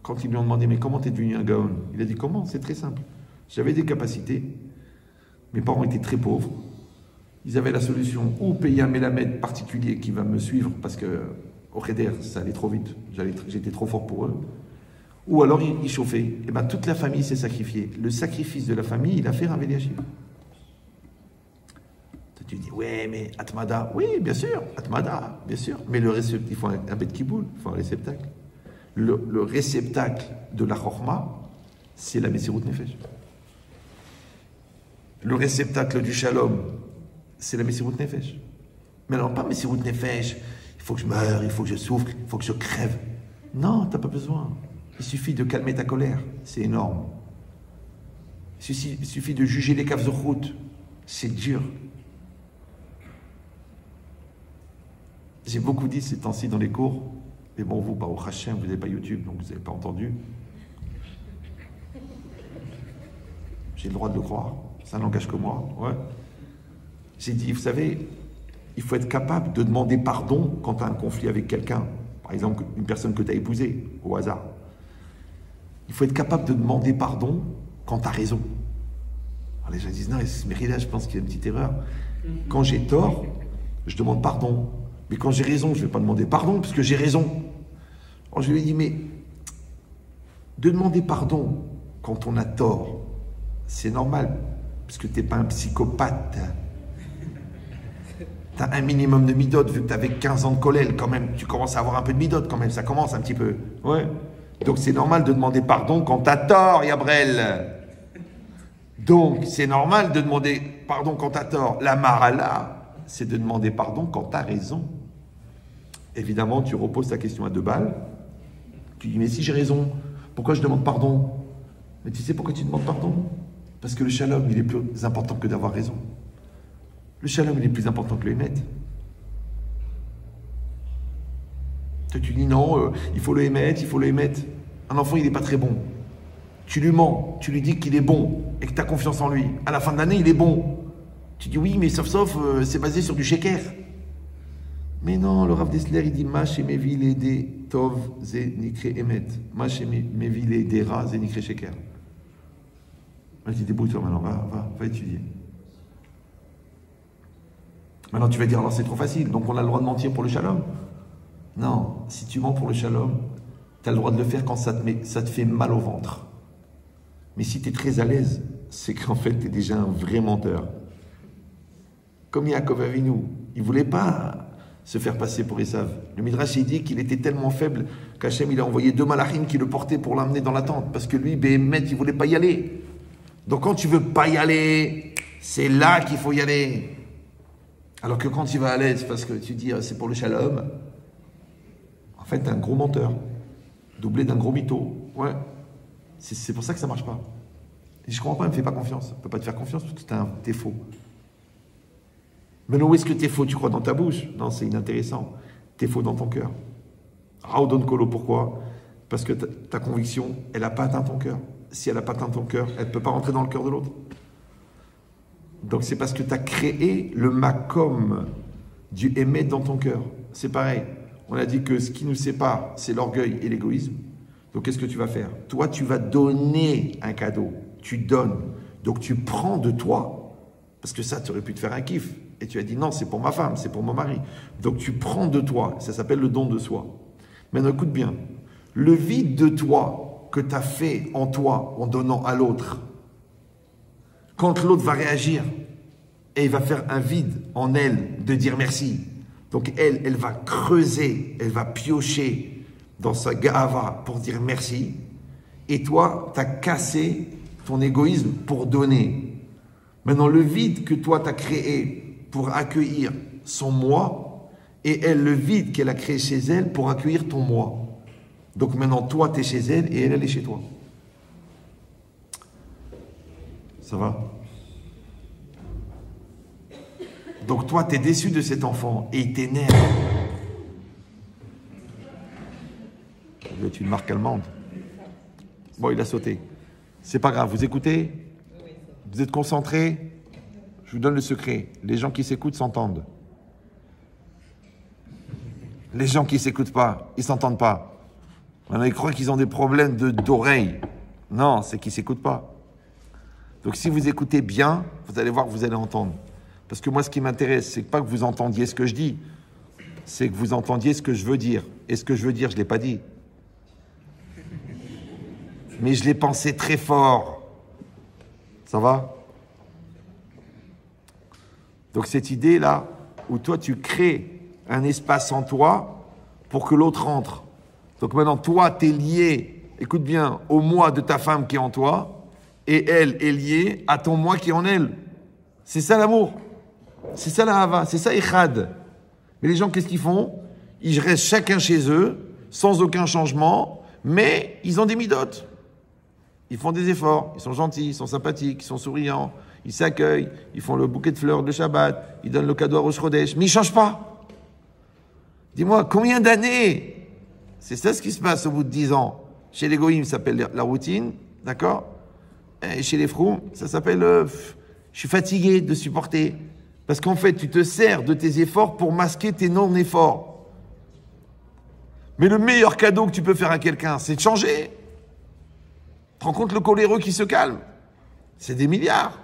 Quand ils lui ont demandé, mais comment t'es devenu un gaon? Il a dit, comment? C'est très simple. J'avais des capacités. Mes parents étaient très pauvres. Ils avaient la solution ou payer un mélamède particulier qui va me suivre parce que au Cheder, ça allait trop vite, j'étais trop fort pour eux. Ou alors ils chauffaient. Et bien toute la famille s'est sacrifiée. Le sacrifice de la famille, il a fait Rav Eliashiv. Tu dis, ouais, mais Atmada, oui, bien sûr, Atmada, bien sûr. Mais le réceptacle, il faut un bête kiboul, il faut un réceptacle. Le réceptacle de la Chorma, c'est la Messirut Nefesh. Le réceptacle du Shalom, c'est la Messirut Nefesh. Mais non, pas Messirut Nefesh, il faut que je meure, il faut que je souffre, il faut que je crève. Non, t'as pas besoin. Il suffit de calmer ta colère, c'est énorme. Il suffit de juger les caves de route, c'est dur. J'ai beaucoup dit ces temps-ci dans les cours, mais bon, vous, au Hachem, vous n'avez pas YouTube, donc vous n'avez pas entendu. J'ai le droit de le croire, ça n'engage que moi. Ouais. J'ai dit, vous savez, il faut être capable de demander pardon quand tu as un conflit avec quelqu'un. Par exemple, une personne que tu as épousée, au hasard. Il faut être capable de demander pardon quand tu as raison. Alors les gens disent, non, Merida, je pense qu'il y a une petite erreur. Quand j'ai tort, je demande pardon. Mais quand j'ai raison, je ne vais pas demander pardon, parce que j'ai raison. Alors je lui ai dit, mais de demander pardon quand on a tort, c'est normal, parce que tu n'es pas un psychopathe. Tu as un minimum de midot, vu que tu avais 15 ans de collèle, quand même, tu commences à avoir un peu de midot, quand même, ça commence un petit peu. Ouais. Donc c'est normal de demander pardon quand tu as tort, Yabrel. Donc c'est normal de demander pardon quand tu as tort. La marala, c'est de demander pardon quand tu as raison. Évidemment, tu reposes ta question à 2 balles. Tu dis, mais si j'ai raison, pourquoi je demande pardon? Mais tu sais pourquoi tu demandes pardon? Parce que le shalom, il est plus important que d'avoir raison. Le shalom, il est plus important que le émet. Toi, tu dis, non, il faut le émet, il faut le émet. Un enfant, il n'est pas très bon. Tu lui mens, tu lui dis qu'il est bon et que tu as confiance en lui. À la fin de l'année, il est bon. Tu dis, oui, mais sauf, c'est basé sur du sheker. Mais non, le Rav Dessler, il dit Ma shemevi lede tov ze nikre emet. Ma shemevi lede ra ze nikre sheker. Je dis débrouille-toi maintenant, va étudier. Maintenant tu vas dire alors c'est trop facile, donc on a le droit de mentir pour le shalom. Non, si tu mens pour le shalom, tu as le droit de le faire quand ça te fait mal au ventre. Mais si tu es très à l'aise, c'est qu'en fait tu es déjà un vrai menteur. Comme Yaakov Avinu, il ne voulait pas se faire passer pour Esav. Le Midrash il dit qu'il était tellement faible qu'Hachem il a envoyé 2 malachim qui le portaient pour l'amener dans la tente, parce que lui, Béhémet, il ne voulait pas y aller. Donc quand tu veux pas y aller, c'est là qu'il faut y aller. Alors que quand tu vas à l'aise, parce que tu dis c'est pour le shalom, en fait t'es un gros menteur, doublé d'un gros mytho. Ouais. C'est pour ça que ça marche pas. Et je comprends pas, il me fait pas confiance. Il peut pas te faire confiance parce que t'es faux. Mais non, où est-ce que t'es faux? Tu crois dans ta bouche? Non, c'est inintéressant. T'es faux dans ton cœur. Raoudon Kolo, pourquoi? Parce que ta conviction, elle n'a pas atteint ton cœur. Si elle n'a pas atteint ton cœur, elle ne peut pas rentrer dans le cœur de l'autre. Donc c'est parce que tu as créé le makom du émet dans ton cœur. C'est pareil. On a dit que ce qui nous sépare, c'est l'orgueil et l'égoïsme. Donc qu'est-ce que tu vas faire? Toi, tu vas donner un cadeau. Tu donnes. Donc tu prends de toi. Parce que ça, tu aurais pu te faire un kiff. Et tu as dit non, c'est pour ma femme, c'est pour mon mari. Donc tu prends de toi. Ça s'appelle le don de soi. Maintenant, écoute bien. Le vide de toi que tu as fait en toi en donnant à l'autre, quand l'autre va réagir et il va faire un vide en elle de dire merci. Donc elle va creuser, elle va piocher dans sa gava pour dire merci. Et toi, tu as cassé ton égoïsme pour donner. Maintenant, le vide que toi, tu as créé pour accueillir son moi, et elle, le vide qu'elle a créé chez elle pour accueillir ton moi. Donc maintenant, toi, tu es chez elle et elle, elle est chez toi. Ça va? Donc toi, tu es déçu de cet enfant et il t'énerve. Ça doit être une marque allemande. Bon, il a sauté. C'est pas grave, vous écoutez? Vous êtes concentrés? Je vous donne le secret. Les gens qui s'écoutent s'entendent. Les gens qui ne s'écoutent pas, ils ne s'entendent pas. Maintenant, ils croient qu'ils ont des problèmes d'oreille. Non, c'est qu'ils ne s'écoutent pas. Donc si vous écoutez bien, vous allez voir que vous allez entendre. Parce que moi, ce qui m'intéresse, c'est pas que vous entendiez ce que je dis, c'est que vous entendiez ce que je veux dire. Et ce que je veux dire, je ne l'ai pas dit. Mais je l'ai pensé très fort. Ça va? Donc cette idée-là, où toi, tu crées un espace en toi pour que l'autre rentre. Donc maintenant, toi, tu es lié, écoute bien, au moi de ta femme qui est en toi, et elle est liée à ton moi qui est en elle. C'est ça l'amour. C'est ça la hava, c'est ça Echad. Mais les gens, qu'est-ce qu'ils font? Ils restent chacun chez eux, sans aucun changement, mais ils ont des midotes. Ils font des efforts, ils sont gentils, ils sont sympathiques, ils sont souriants, ils s'accueillent, ils font le bouquet de fleurs de Shabbat, ils donnent le cadeau à Rosh Chodesh, mais ils ne changent pas. Dis-moi, combien d'années? C'est ça ce qui se passe au bout de 10 ans. Chez les Goïms, ça s'appelle la routine, d'accord? Et chez les Froum, ça s'appelle je suis fatigué de supporter. Parce qu'en fait, tu te sers de tes efforts pour masquer tes non-efforts. Mais le meilleur cadeau que tu peux faire à quelqu'un, c'est de changer. Tu te rends compte le coléreux qui se calme? C'est des milliards.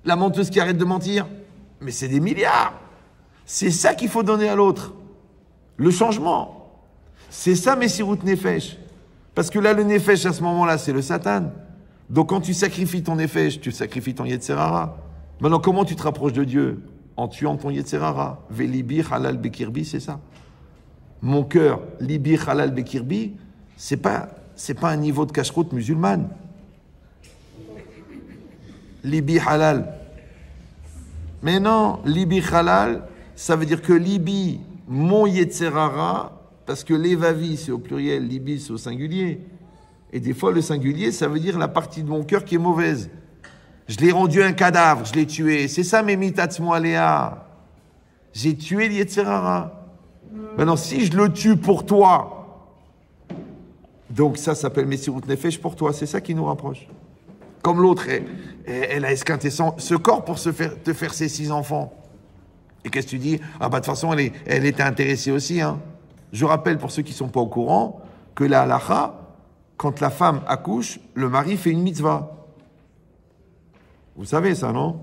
La menteuse qui arrête de mentir? Mais c'est des milliards. C'est ça qu'il faut donner à l'autre. Le changement. C'est ça, Messirut Nefesh. Parce que là, le Nefesh, à ce moment-là, c'est le Satan. Donc quand tu sacrifies ton Nefesh, tu sacrifies ton Yetzer Hara. Maintenant, comment tu te rapproches de Dieu? En tuant ton Yetzer Hara. Velibi halal bekirbi, c'est ça. Mon cœur, libi halal bekirbi, c'est pas un niveau de cacheroute musulmane. Libi halal. Mais non, libi halal, ça veut dire que libi, mon Yetzer Hara, parce que l'évavi, c'est au pluriel, libi, c'est au singulier. Et des fois, le singulier, ça veut dire la partie de mon cœur qui est mauvaise. Je l'ai rendu un cadavre, je l'ai tué. C'est ça, mes mitatzmoaléa. J'ai tué le Yetzer Hara. Maintenant, si je le tue pour toi, donc ça s'appelle Messirut Nefesh pour toi, c'est ça qui nous rapproche. Comme l'autre, elle a esquinté ce corps pour te faire ses 6 enfants. Et qu'est-ce que tu dis? Ah bah de toute façon, elle était intéressée aussi. Hein. Je rappelle pour ceux qui ne sont pas au courant que la halacha, quand la femme accouche, le mari fait une mitzvah. Vous savez ça, non?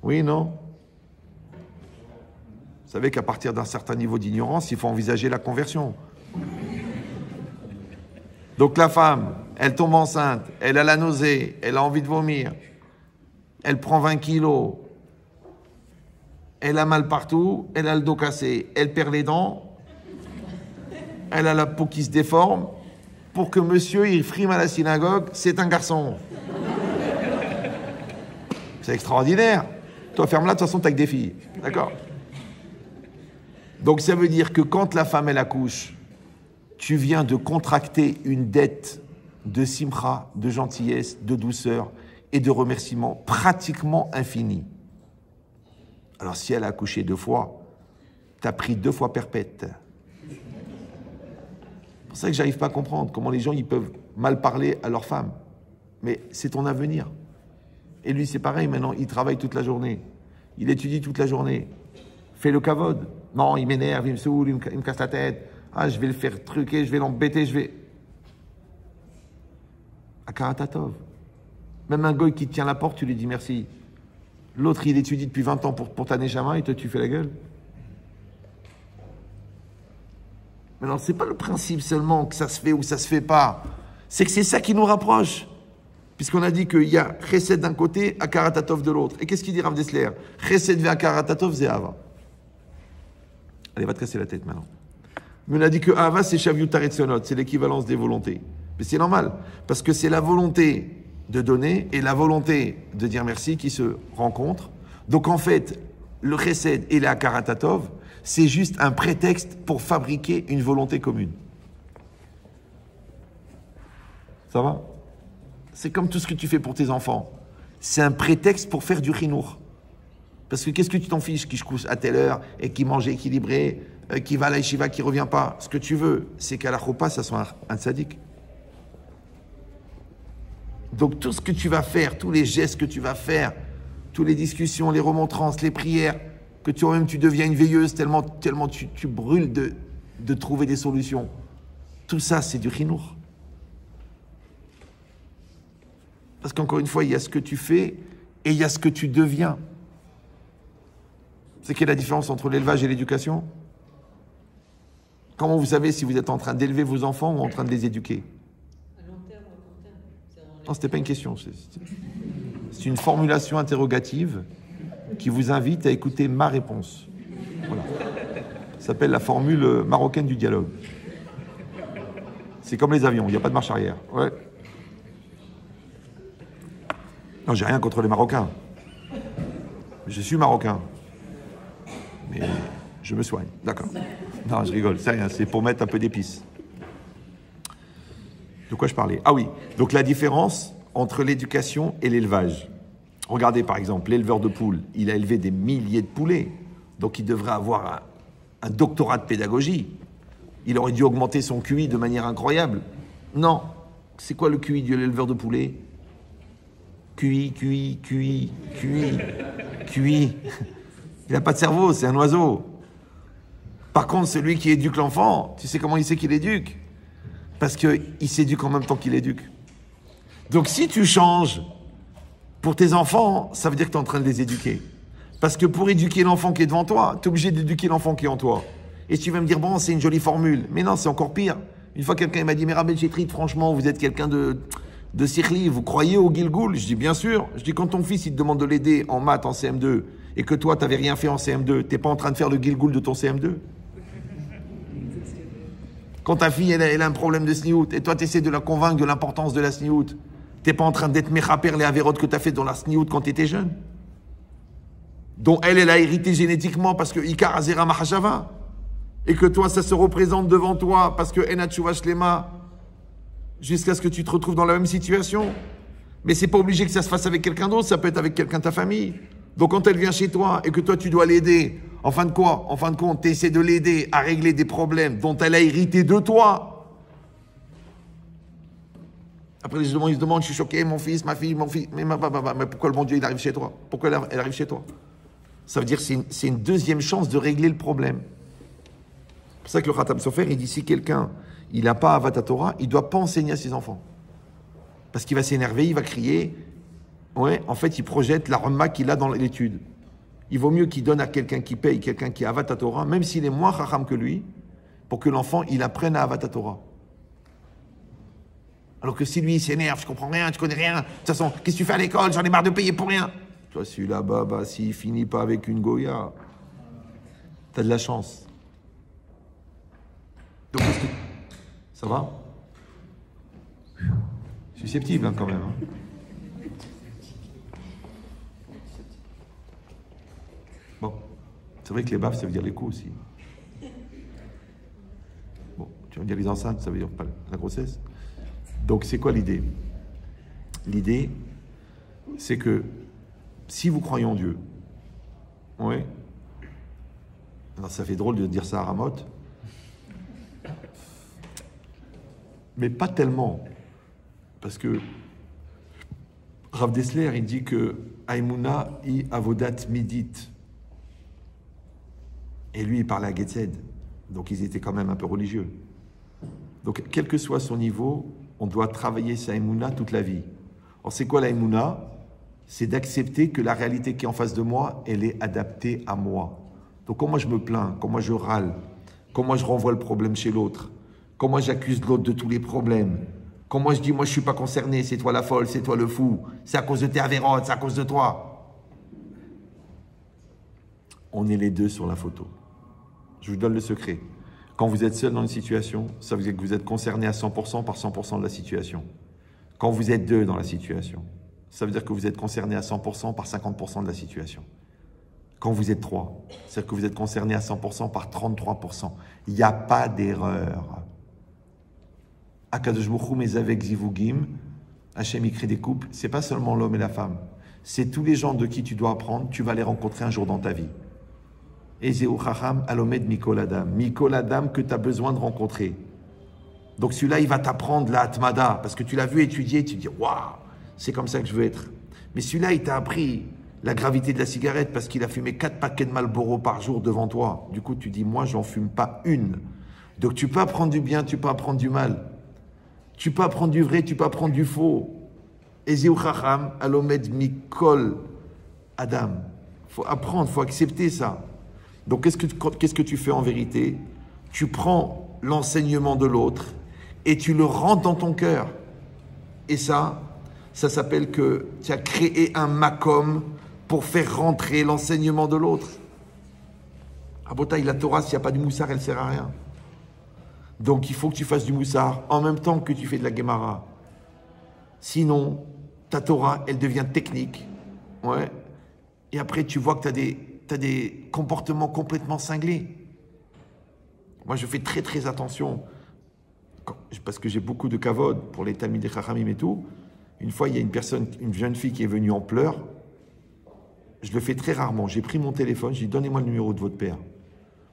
Oui, non? Vous savez qu'à partir d'un certain niveau d'ignorance, il faut envisager la conversion. Donc la femme, elle tombe enceinte, elle a la nausée, elle a envie de vomir, elle prend 20 kilos, elle a mal partout, elle a le dos cassé, elle perd les dents, elle a la peau qui se déforme, pour que monsieur, il frime à la synagogue, c'est un garçon. C'est extraordinaire. Toi, ferme-la, de toute façon, t'as que des filles. D'accord? Donc, ça veut dire que quand la femme, elle accouche, tu viens de contracter une dette de simcha, de gentillesse, de douceur et de remerciement pratiquement infini. Alors, si elle a accouché 2 fois, t'as pris 2 fois perpète. C'est pour ça que j'arrive pas à comprendre comment les gens ils peuvent mal parler à leur femme. Mais c'est ton avenir. Et lui, c'est pareil, maintenant, il travaille toute la journée. Il étudie toute la journée. Fait le kavod. Non, il m'énerve, il me saoule, il me casse la tête. Ah, je vais le faire truquer, je vais l'embêter, je vais... Akaratatov. Même un goy qui te tient la porte, tu lui dis merci. L'autre, il étudie depuis 20 ans pour ta neshama, et toi, tu fais la gueule. Mais alors, c'est pas le principe seulement que ça se fait ou ça se fait pas. C'est que c'est ça qui nous rapproche. Puisqu'on a dit qu'il y a Chesed d'un côté, Akaratatov de l'autre. Et qu'est-ce qu'il dit Rav Dessler? Chesed ve Akaratatov, c'est Ava. Allez, va te casser la tête maintenant. Mais on a dit que Ava, c'est Shaviut Aretzonot, c'est l'équivalence des volontés. Mais c'est normal, parce que c'est la volonté de donner et la volonté de dire merci qui se rencontrent. Donc en fait, le Chesed et l'Akaratatov, c'est juste un prétexte pour fabriquer une volonté commune. Ça va? C'est comme tout ce que tu fais pour tes enfants. C'est un prétexte pour faire du chinour. Parce que qu'est-ce que tu t'en fiches qui se couche à telle heure et qui mange équilibré, qui va à la yeshiva, qui ne revient pas? Ce que tu veux, c'est qu'à la choupa, ça soit un sadique. Donc tout ce que tu vas faire, tous les gestes que tu vas faire, toutes les discussions, les remontrances, les prières, que toi-même tu deviens une veilleuse tellement tu brûles de trouver des solutions. Tout ça, c'est du chinour. Parce qu'encore une fois, il y a ce que tu fais et il y a ce que tu deviens. C'est quelle est la différence entre l'élevage et l'éducation? Comment vous savez si vous êtes en train d'élever vos enfants ou en train de les éduquer? À long terme ou à court terme? Non, c'était pas une question. C'est une formulation interrogative qui vous invite à écouter ma réponse. Voilà. Ça s'appelle la formule marocaine du dialogue. C'est comme les avions, il n'y a pas de marche arrière. Ouais. Non, j'ai rien contre les Marocains. Je suis marocain. Mais je me soigne. D'accord. Non, je rigole, c'est rien, c'est pour mettre un peu d'épices. De quoi je parlais? Ah oui, donc la différence entre l'éducation et l'élevage. Regardez par exemple, l'éleveur de poules, il a élevé des milliers de poulets, donc il devrait avoir un doctorat de pédagogie. Il aurait dû augmenter son QI de manière incroyable. Non. C'est quoi le QI de l'éleveur de poulets? QI. Il n'a pas de cerveau, c'est un oiseau. Par contre, celui qui éduque l'enfant, tu sais comment il sait qu'il éduque? Parce qu'il s'éduque en même temps qu'il éduque. Donc si tu changes pour tes enfants, ça veut dire que tu es en train de les éduquer. Parce que pour éduquer l'enfant qui est devant toi, tu es obligé d'éduquer l'enfant qui est en toi. Et tu vas me dire, bon, c'est une jolie formule. Mais non, c'est encore pire. Une fois, quelqu'un m'a dit, mais Rabbi Chetrit, franchement, vous êtes quelqu'un de Sikhli, vous croyez au Gilgoul? Je dis, bien sûr. Je dis, quand ton fils, il te demande de l'aider en maths, en CM2, et que toi, tu n'avais rien fait en CM2, tu n'es pas en train de faire le Gilgoul de ton CM2? Quand ta fille, elle a un problème de sniout, et toi, tu essaies de la convaincre de l'importance de la sniout, tu n'es pas en train d'être méchaper les avérotes que tu as fait dans la sniout quand tu étais jeune? Dont elle a hérité génétiquement parce que Ikar Azera Mahashava. Et que toi, ça se représente devant toi parce que Ena Tshuva Shlema, jusqu'à ce que tu te retrouves dans la même situation. Mais c'est pas obligé que ça se fasse avec quelqu'un d'autre, ça peut être avec quelqu'un de ta famille. Donc quand elle vient chez toi et que toi, tu dois l'aider, en fin de compte, tu essaies de l'aider à régler des problèmes dont elle a hérité de toi. Après, ils se demandent, je suis choqué, mon fils, ma fille, mais pourquoi le bon Dieu, il arrive chez toi? Pourquoi elle arrive chez toi? Ça veut dire que c'est une deuxième chance de régler le problème. C'est pour ça que le Khatam Sofer, il dit, si quelqu'un, il n'a pas Avat Torah, il ne doit pas enseigner à ses enfants. Parce qu'il va s'énerver, il va crier. Ouais, en fait, il projette la remma qu'il a dans l'étude. Il vaut mieux qu'il donne à quelqu'un qui paye, quelqu'un qui a Avat Torah, même s'il est moins Chacham que lui, pour que l'enfant, il apprenne à Avat Torah. Alors que si lui, il s'énerve, je comprends rien, tu connais rien, de toute façon, qu'est-ce que tu fais à l'école, j'en ai marre de payer pour rien. Toi, celui-là, bah, s'il finit pas avec une Goya, t'as de la chance. Donc, est-ce que... Ça va? Susceptible, hein, quand même. Hein. Bon, c'est vrai que les baffes, ça veut dire les coups aussi. Bon, tu vas me dire les enceintes, ça veut dire pas la grossesse. Donc, c'est quoi l'idée? L'idée, c'est que si vous croyez en Dieu, oui, alors ça fait drôle de dire ça à Ramoth, mais pas tellement, parce que Rav Dessler, il dit que Aïmouna i avodat midit, et lui il parlait à Getzed, donc ils étaient quand même un peu religieux. Donc quel que soit son niveau, on doit travailler sa Aïmouna toute la vie. Alors c'est quoi l'Aïmouna? C'est d'accepter que la réalité qui est en face de moi, elle est adaptée à moi. Donc quand moi je me plains, quand moi je râle, quand moi je renvoie le problème chez l'autre, quand moi j'accuse l'autre de tous les problèmes, quand moi je dis moi je suis pas concerné, c'est toi la folle, c'est toi le fou, c'est à cause de tes avérotes, c'est à cause de toi. On est les deux sur la photo. Je vous donne le secret. Quand vous êtes seul dans une situation, ça veut dire que vous êtes concerné à 100% par 100% de la situation. Quand vous êtes deux dans la situation, ça veut dire que vous êtes concerné à 100% par 50% de la situation. Quand vous êtes trois, c'est-à-dire que vous êtes concerné à 100% par 33%. Il n'y a pas d'erreur. Akadosh Baruch Hu, mais avec Zivugim, Hachem il crée des couples, c'est pas seulement l'homme et la femme, c'est tous les gens de qui tu dois apprendre, tu vas les rencontrer un jour dans ta vie. Ezeu Chacham Alomed Mikol Adam que tu as besoin de rencontrer. Donc celui-là, il va t'apprendre la Atmada, parce que tu l'as vu étudier, tu te dis, waouh, c'est comme ça que je veux être. Mais celui-là, il t'a appris la gravité de la cigarette, parce qu'il a fumé 4 paquets de Marlboro par jour devant toi. Du coup, tu dis, moi, j'en fume pas une. Donc tu peux apprendre du bien, tu peux apprendre du mal. Tu peux apprendre du vrai, tu peux apprendre du faux. Ezeu Chacham, Alomed Mikol Adam. Il faut apprendre, il faut accepter ça. Donc, qu'est-ce que tu fais en vérité? Tu prends l'enseignement de l'autre et tu le rentres dans ton cœur. Et ça s'appelle que tu as créé un makom pour faire rentrer l'enseignement de l'autre. À Botaï, la Torah, s'il n'y a pas du moussard, elle ne sert à rien. Donc, il faut que tu fasses du moussard en même temps que tu fais de la Gemara. Sinon, ta Torah, elle devient technique. Ouais. Et après, tu vois que tu as des comportements complètement cinglés. Moi, je fais très, très attention. Parce que j'ai beaucoup de kavod pour les Talmidei Chachamim et tout. Une fois, il y a une jeune fille qui est venue en pleurs. Je le fais très rarement. J'ai pris mon téléphone, j'ai dit, donnez-moi le numéro de votre père.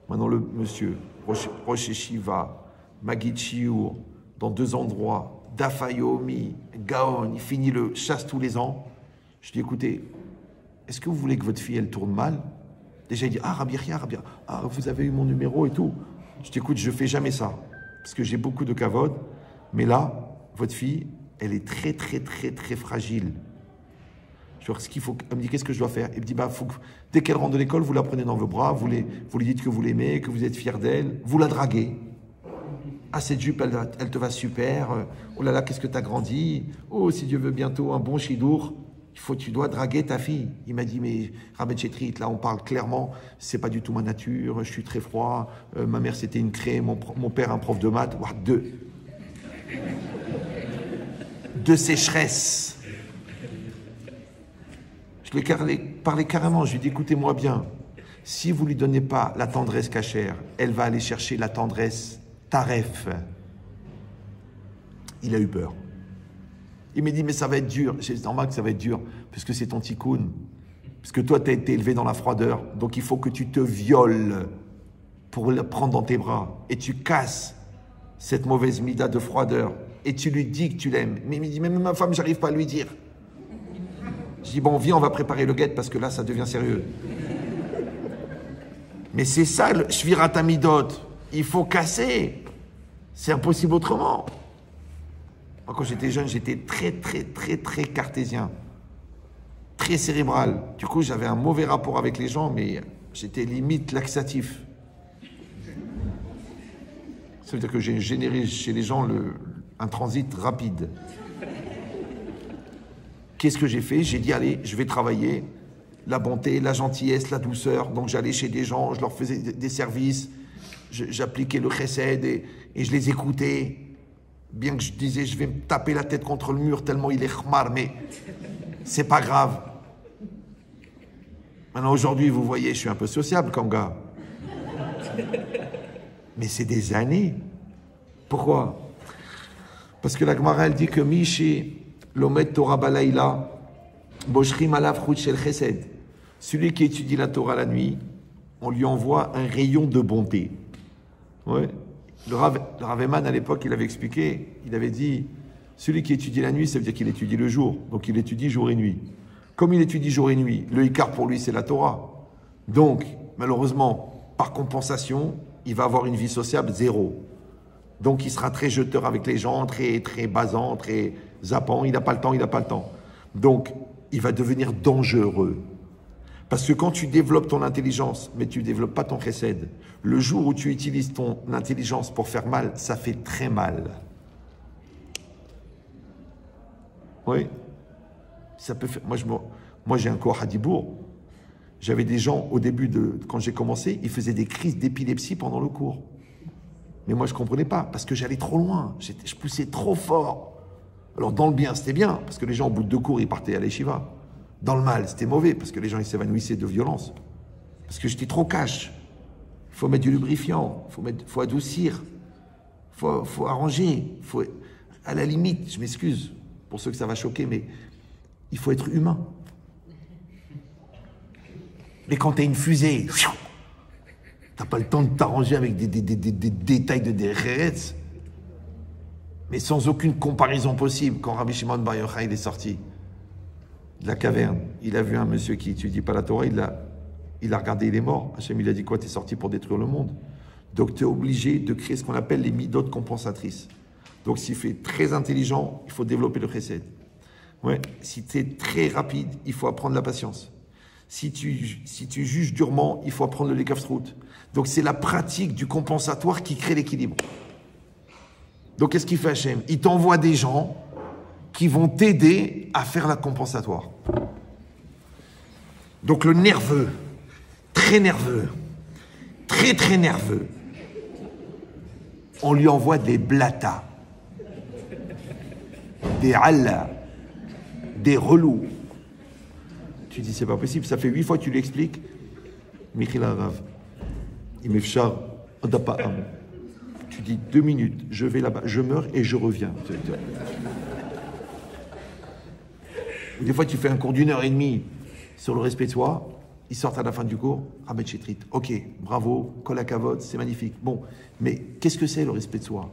Maintenant, le monsieur, Rosh Yeshiva, Magid Shiur, dans 2 endroits, Dafayomi, Gaon, il finit le chasse tous les ans. Je dis, écoutez, est-ce que vous voulez que votre fille, elle tourne mal? Déjà, il dit, ah, Rabbi Chia, vous avez eu mon numéro et tout. Je dis, écoute, je ne fais jamais ça. Parce que j'ai beaucoup de kavod. Mais là, votre fille, elle est très, très, très, très fragile. Genre, ce qu'il faut, elle me dit, qu'est-ce que je dois faire? Elle me dit, dès qu'elle rentre de l'école, vous la prenez dans vos bras, vous lui dites que vous l'aimez, que vous êtes fier d'elle, vous la draguez. Ah, cette jupe, elle te va super. Oh là là, qu'est-ce que tu as grandi. Oh, si Dieu veut bientôt un bon chidour, tu dois draguer ta fille. Il m'a dit, mais Rabbi Chetrit, là, on parle clairement, c'est pas du tout ma nature, je suis très froid, ma mère, c'était une craie, mon père, un prof de maths. Ouah, de sécheresse. Je lui ai parlé carrément, je lui ai dit, écoutez-moi bien, si vous ne lui donnez pas la tendresse cachère, elle va aller chercher la tendresse taref. Il a eu peur. Il m'a dit, mais ça va être dur. C'est normal que ça va être dur, parce que c'est ton tikkun. Parce que toi, tu as été élevé dans la froideur. Donc, il faut que tu te violes pour le prendre dans tes bras. Et tu casses cette mauvaise mida de froideur. Et tu lui dis que tu l'aimes. Mais il me dit, même ma femme, j'arrive pas à lui dire. Je dis, bon, viens, on va préparer le guet, parce que là, ça devient sérieux. Mais c'est ça, le shvirat hamidot. Il faut casser. C'est impossible autrement. Moi, quand j'étais jeune, j'étais très, très, très, très cartésien. Très cérébral. Du coup, j'avais un mauvais rapport avec les gens, mais j'étais limite laxatif. Ça veut dire que j'ai généré chez les gens un transit rapide. Qu'est-ce que j'ai fait? J'ai dit, allez, je vais travailler. La bonté, la gentillesse, la douceur. Donc, j'allais chez des gens, je leur faisais des services. J'appliquais le chesed et je les écoutais. Bien que je disais, je vais me taper la tête contre le mur tellement il est khmar, mais c'est pas grave. Maintenant, aujourd'hui, vous voyez, je suis un peu sociable comme gars. Mais c'est des années. Pourquoi? Parce que la Gemara, elle dit que Mishi Lomet Torah Balaïla Boshrim Alav Chut Shel Chesed. Celui qui étudie la Torah la nuit, on lui envoie un rayon de bonté. Ouais. Le Rav Eman, à l'époque, il avait expliqué, il avait dit, celui qui étudie la nuit, ça veut dire qu'il étudie le jour. Donc il étudie jour et nuit. Comme il étudie jour et nuit, le Ikar pour lui, c'est la Torah. Donc, malheureusement, par compensation, il va avoir une vie sociable zéro. Donc il sera très jeteur avec les gens, très, très basant, très zappant. Il n'a pas le temps. Donc, il va devenir dangereux. Parce que quand tu développes ton intelligence, mais tu ne développes pas ton chesed, le jour où tu utilises ton intelligence pour faire mal, ça fait très mal. Oui. Ça peut faire... Moi j'ai un cours à Dibourg. J'avais des gens, au début, quand j'ai commencé, ils faisaient des crises d'épilepsie pendant le cours. Mais moi, je ne comprenais pas, parce que j'allais trop loin. Je poussais trop fort. Alors, dans le bien, c'était bien, parce que les gens, au bout de 2 cours, ils partaient à l'Yeshiva. Dans le mal, c'était mauvais, parce que les gens, ils s'évanouissaient de violence. Parce que j'étais trop cash. Il faut mettre du lubrifiant, il faut adoucir, il faut arranger, à la limite, je m'excuse pour ceux que ça va choquer, mais il faut être humain. Mais quand tu as une fusée, tu n'as pas le temps de t'arranger avec des détails de DRS, mais sans aucune comparaison possible. Quand Rabbi Shimon Bar Yochai est sorti de la caverne, il a vu un monsieur qui étudie pas la Torah, il a regardé, il est mort. Hachem, il a dit quoi? Tu es sorti pour détruire le monde. Donc tu es obligé de créer ce qu'on appelle les midotes compensatrices. Donc s'il fait très intelligent, il faut développer le chesed. Ouais, si tu es très rapide, il faut apprendre la patience. Si tu juges durement, il faut apprendre le lekafsrout. Donc c'est la pratique du compensatoire qui crée l'équilibre. Donc qu'est-ce qu'il fait Hachem? Il t'envoie des gens qui vont t'aider à faire la compensatoire. Donc le nerveux, très nerveux, très très nerveux, on lui envoie des blatas, des Allah, des relous. Tu dis c'est pas possible, ça fait 8 fois que tu lui expliques. Michel Arav, il m'efchar, tu dis 2 minutes, je vais là-bas, je meurs et je reviens. Des fois tu fais un cours d'1h30 sur le respect de soi, ils sortent à la fin du cours, Rabbi Chetrit, ok, bravo, kol hakavod, c'est magnifique. Bon, mais qu'est-ce que c'est le respect de soi?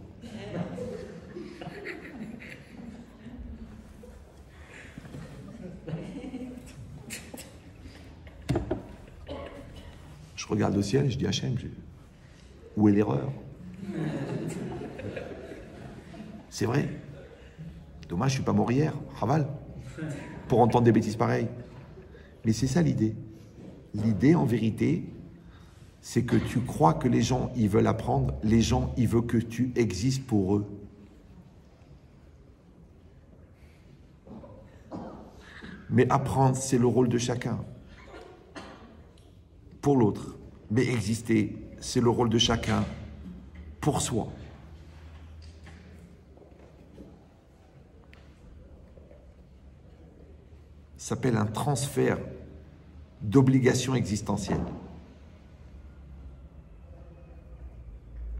Je regarde le ciel, je dis Hachem, où est l'erreur? C'est vrai. Dommage, je ne suis pas mort hier, Raval, pour entendre des bêtises pareilles. Mais c'est ça l'idée. L'idée, en vérité, c'est que tu crois que les gens, ils veulent apprendre, les gens, ils veulent que tu existes pour eux. Mais apprendre, c'est le rôle de chacun. Pour l'autre. Mais exister, c'est le rôle de chacun pour soi. Ça s'appelle un transfert d'obligation existentielle.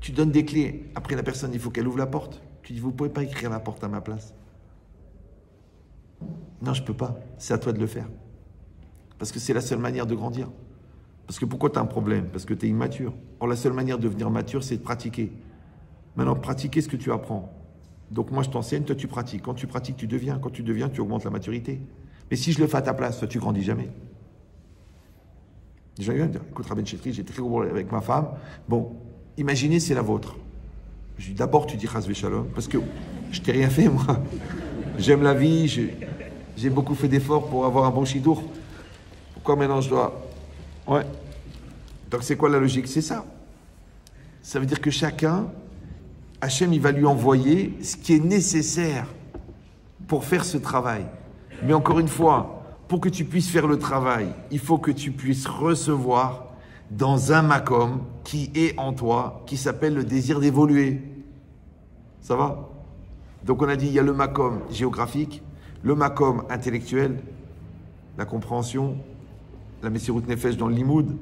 Tu donnes des clés, après la personne, il faut qu'elle ouvre la porte. Tu dis, vous ne pouvez pas écrire la porte à ma place. Non, je ne peux pas, c'est à toi de le faire. Parce que c'est la seule manière de grandir. Parce que pourquoi tu as un problème? Parce que tu es immature. Or, la seule manière de devenir mature, c'est de pratiquer. Maintenant, pratiquer ce que tu apprends. Donc moi, je t'enseigne, toi, tu pratiques. Quand tu pratiques, tu deviens. Quand tu deviens, tu augmentes la maturité. Mais si je le fais à ta place, toi, tu grandis jamais. Les gens viennent dire, écoute, Rabbi Chetri, j'ai très gros avec ma femme. Bon, imaginez, c'est la vôtre. Je dis, d'abord, tu dis Chas Veshalom, parce que je t'ai rien fait, moi. J'aime la vie, j'ai beaucoup fait d'efforts pour avoir un bon chidour. Pourquoi maintenant je dois... Ouais. Donc c'est quoi la logique? C'est ça. Ça veut dire que chacun, Hachem, il va lui envoyer ce qui est nécessaire pour faire ce travail. Mais encore une fois, pour que tu puisses faire le travail, il faut que tu puisses recevoir dans un makom qui est en toi, qui s'appelle le désir d'évoluer. Ça va? Donc on a dit, il y a le makom géographique, le makom intellectuel, la compréhension, la Messirut Nefesh dans le limoud,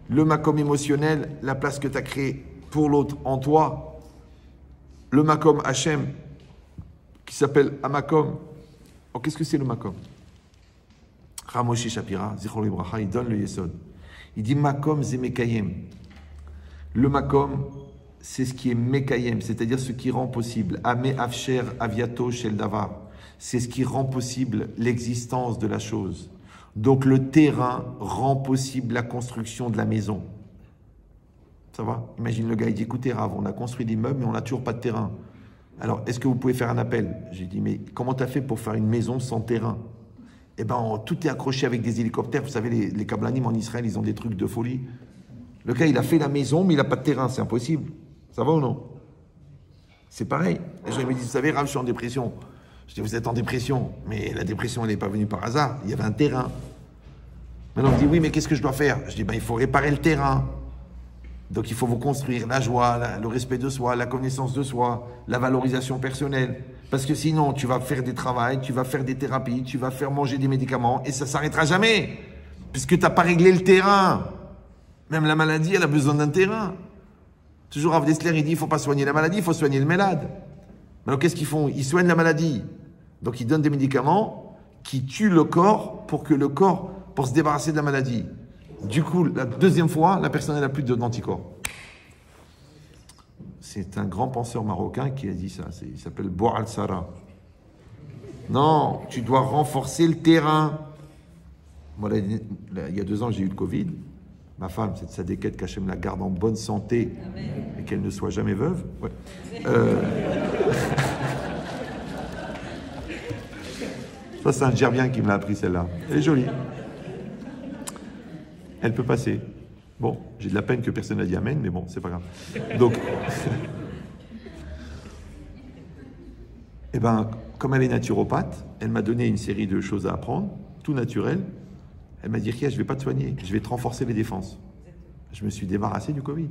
le makom émotionnel, la place que tu as créée pour l'autre en toi, le makom Hachem, qui s'appelle Amakom. Alors qu'est-ce que c'est le makom? Ramoshi Shapira, Zichron Libracha, il donne le yesod. Il dit makom zé mekayem. Le makom, c'est ce qui est mekayem, c'est-à-dire ce qui rend possible. Ame afsher aviato shel davar. C'est ce qui rend possible l'existence de la chose. Donc le terrain rend possible la construction de la maison. Ça va? Imagine le gars, il dit, écoutez Rav, on a construit des meubles, mais on n'a toujours pas de terrain. Alors, est-ce que vous pouvez faire un appel? J'ai dit, mais comment tu as fait pour faire une maison sans terrain? Eh bien, tout est accroché avec des hélicoptères. Vous savez, les Kablanim en Israël, ils ont des trucs de folie. Le gars, il a fait la maison, mais il n'a pas de terrain. C'est impossible. Ça va ou non? C'est pareil. Les gens me disent, vous savez, Rav, je suis en dépression. Je dis, vous êtes en dépression. Mais la dépression, elle n'est pas venue par hasard. Il y avait un terrain. Maintenant, on me dit, oui, mais qu'est-ce que je dois faire? Je dis, ben, il faut réparer le terrain. Donc, il faut vous construire la joie, le respect de soi, la connaissance de soi, la valorisation personnelle. Parce que sinon, tu vas faire des travails, tu vas faire des thérapies, tu vas faire manger des médicaments et ça ne s'arrêtera jamais. Puisque tu n'as pas réglé le terrain. Même la maladie, elle a besoin d'un terrain. Toujours Rav Dessler, il dit, il ne faut pas soigner la maladie, il faut soigner le malade. Alors, qu'est-ce qu'ils font? Ils soignent la maladie. Donc, ils donnent des médicaments qui tuent le corps pour que le corps, pour se débarrasser de la maladie. Du coup, la deuxième fois, la personne n'a plus d'anticorps. C'est un grand penseur marocain qui a dit ça. Il s'appelle Bouar al-Sara. Non, tu dois renforcer le terrain. Moi, il y a 2 ans, j'ai eu le Covid. Ma femme, c'est de sa déquête qu'Hachem la garde en bonne santé. Amen. Et qu'elle ne soit jamais veuve. Ouais. Ça, c'est un Gerbien qui me l'a appris, celle-là. Elle est jolie. Elle peut passer. Bon, j'ai de la peine que personne n'a dit Amen, mais bon, c'est pas grave. Donc, eh ben, comme elle est naturopathe, elle m'a donné une série de choses à apprendre, tout naturel. Elle m'a dit, Ria, je ne vais pas te soigner, je vais te renforcer les défenses. Je me suis débarrassé du Covid.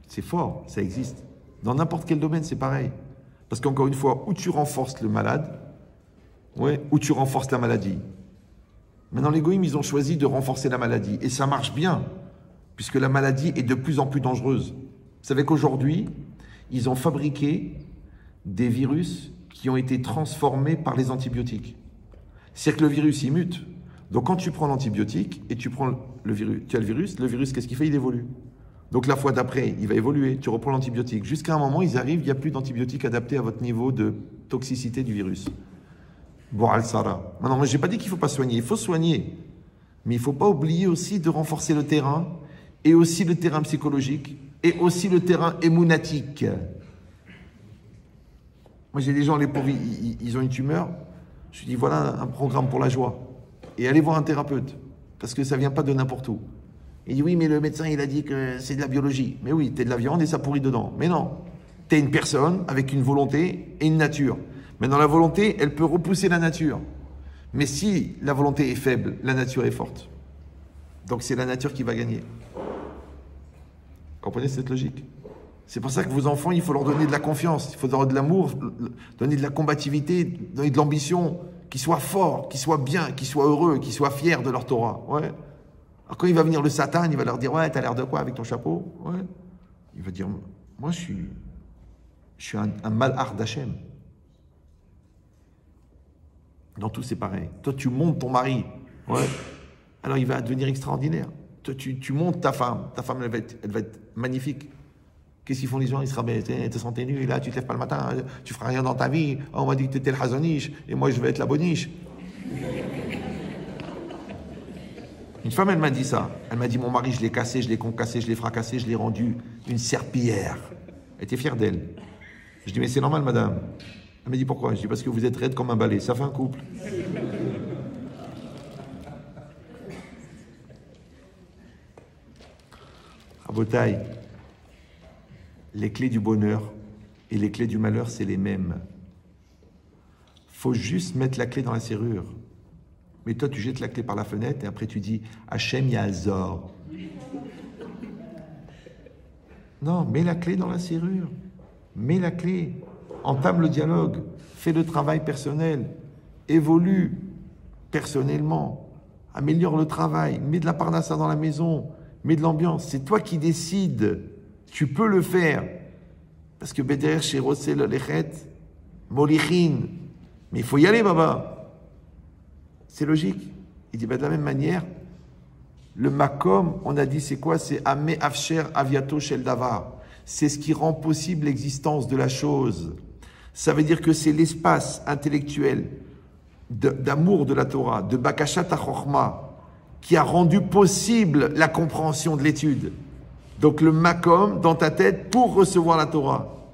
C'est fort, ça existe. Dans n'importe quel domaine, c'est pareil. Parce qu'encore une fois, où tu renforces le malade, ouais, ou tu renforces la maladie. Maintenant, les goïms, ils ont choisi de renforcer la maladie. Et ça marche bien, puisque la maladie est de plus en plus dangereuse. Vous savez qu'aujourd'hui, ils ont fabriqué des virus qui ont été transformés par les antibiotiques. C'est-à-dire que le virus, il mute. Donc, quand tu prends l'antibiotique et tu prends le virus, tu as le virus, qu'est-ce qu'il fait? Il évolue. Donc, la fois d'après, il va évoluer. Tu reprends l'antibiotique. Jusqu'à un moment, ils arrivent, il n'y a plus d'antibiotiques adaptés à votre niveau de toxicité du virus. Bon, al-Sara. Maintenant, moi, je n'ai pas dit qu'il ne faut pas soigner. Il faut soigner. Mais il ne faut pas oublier aussi de renforcer le terrain, et aussi le terrain psychologique, et aussi le terrain émounatique. Moi, j'ai des gens, les pauvres, ils ont une tumeur. Je lui dis, voilà un programme pour la joie. Et allez voir un thérapeute, parce que ça ne vient pas de n'importe où. Il dit, oui, mais le médecin, il a dit que c'est de la biologie. Mais oui, t'es de la viande et ça pourrit dedans. Mais non, t'es une personne avec une volonté et une nature. Maintenant, la volonté, elle peut repousser la nature. Mais si la volonté est faible, la nature est forte. Donc c'est la nature qui va gagner. Comprenez cette logique? C'est pour ça que vos enfants, il faut leur donner de la confiance, il faut leur donner de l'amour, donner de la combativité, donner de l'ambition, qu'ils soient forts, qu'ils soient bien, qu'ils soient heureux, qu'ils soient fiers de leur Torah. Ouais. Alors quand il va venir le Satan, il va leur dire, ouais, t'as l'air de quoi avec ton chapeau? Ouais. Il va dire, moi je suis un malhar d'Hachem. Dans tout, c'est pareil. Toi, tu montes ton mari. Ouais. Alors, il va devenir extraordinaire. Toi, tu montes ta femme. Ta femme, elle va être magnifique. Qu'est-ce qu'ils font les gens? Ils se rabattent, te sens nu, et là, tu te lèves pas le matin, tu feras rien dans ta vie. Oh, on m'a dit que tu étais le Hazonish, et moi, je vais être la Boniche. Une femme, elle m'a dit ça. Elle m'a dit, mon mari, je l'ai cassé, je l'ai concassé, je l'ai fracassé, je l'ai rendu une serpillière. Elle était fière d'elle. Je dis, mais c'est normal, madame. Elle m'a dit, pourquoi? Je dis, parce que vous êtes raide comme un balai. Ça fait un couple. Rabotaï, les clés du bonheur et les clés du malheur, c'est les mêmes. Faut juste mettre la clé dans la serrure. Mais toi, tu jettes la clé par la fenêtre et après tu dis, Hachem Yazor. Non, mets la clé dans la serrure. Mets la clé. Entame le dialogue. Fais le travail personnel. Évolue personnellement. Améliore le travail. Mets de la parnassa dans la maison. Mets de l'ambiance. C'est toi qui décides. Tu peux le faire. Parce que Beder chez Rossel Lechet, Molichin. Mais il faut y aller, Baba. C'est logique. Il dit, de la même manière, le makom, on a dit, c'est quoi? C'est Amé Afsher Aviato Shel Davar. C'est ce qui rend possible l'existence de la chose. Ça veut dire que c'est l'espace intellectuel d'amour de la Torah, de Bakashat HaChochma, qui a rendu possible la compréhension de l'étude. Donc le makom dans ta tête pour recevoir la Torah.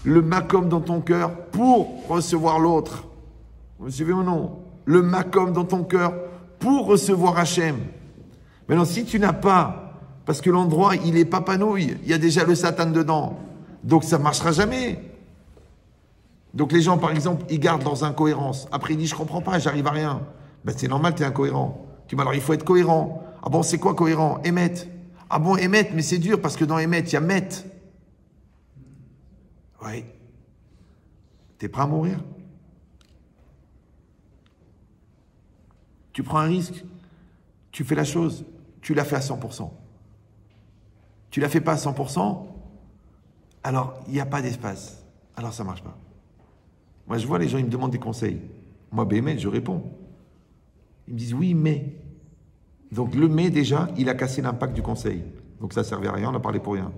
Le makom dans ton cœur pour recevoir l'autre. Vous me suivez ou non? Le makom dans ton cœur pour recevoir Hachem. Maintenant, si tu n'as pas, parce que l'endroit, il est pas panouille, il y a déjà le Satan dedans, donc ça ne marchera jamais. Donc les gens, par exemple, ils gardent leurs incohérences. Après, ils disent, je ne comprends pas, j'arrive à rien. Ben, c'est normal, tu es incohérent. Tu dis, alors il faut être cohérent. Ah bon, c'est quoi cohérent? Émettre. Ah bon, émettre, mais c'est dur, parce que dans émettre, il y a mettre. Oui. Tu es prêt à mourir? Tu prends un risque, tu fais la chose, tu la fais à 100%. Tu la fais pas à 100%, alors il n'y a pas d'espace. Alors ça ne marche pas. Moi, je vois les gens, ils me demandent des conseils. Moi, Bémet, je réponds. Ils me disent, oui, mais. Donc le mais, déjà, il a cassé l'impact du conseil. Donc ça ne servait à rien, on a parlé pour rien.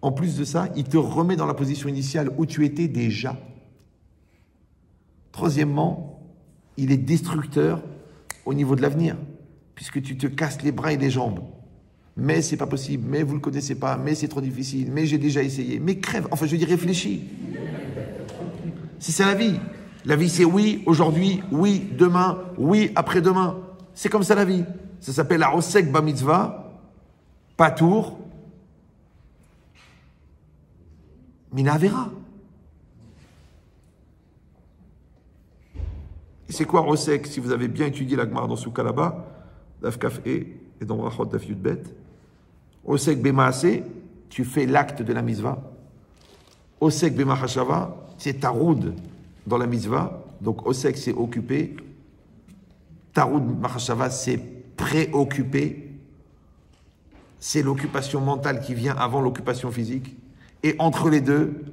En plus de ça, il te remet dans la position initiale où tu étais déjà. Troisièmement, il est destructeur au niveau de l'avenir, puisque tu te casses les bras et les jambes. Mais c'est pas possible, mais vous le connaissez pas, mais c'est trop difficile, mais j'ai déjà essayé, mais crève, enfin je dis réfléchis. C'est ça la vie. La vie, c'est oui, aujourd'hui, oui, demain, oui, après-demain. C'est comme ça la vie. Ça s'appelle la Osek Ba Mitzvah, Patour, Mina Avera. Et c'est quoi Osek? Si vous avez bien étudié la Gemara dans Souka là-bas, Daf Kaf et dans Rachot Daf Yud Bet, Osek Bemaase, tu fais l'acte de la mitzvah. Osek Bemachashava, c'est taroud dans la mitzvah. Donc Osek, c'est occupé. Taroud Machashava, c'est préoccupé. C'est l'occupation mentale qui vient avant l'occupation physique. Et entre les deux,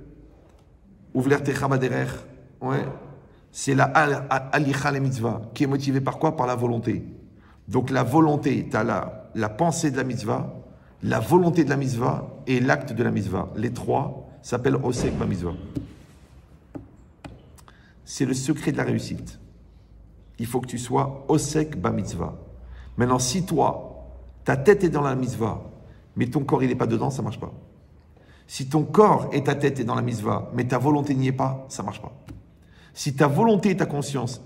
Ouvler Techa Baderer, ouais, c'est la Alicha le mitzvah, qui est motivée par quoi? Par la volonté. Donc la volonté, tu as la pensée de la mitzvah, la volonté de la mitzvah et l'acte de la mitzvah. Les trois s'appellent Osek Ba Mitzvah. C'est le secret de la réussite. Il faut que tu sois Osek Ba Mitzvah. Maintenant, si toi, ta tête est dans la mitzvah, mais ton corps il n'est pas dedans, ça ne marche pas. Si ton corps et ta tête est dans la mitzvah, mais ta volonté n'y est pas, ça ne marche pas. Si ta volonté et ta conscience,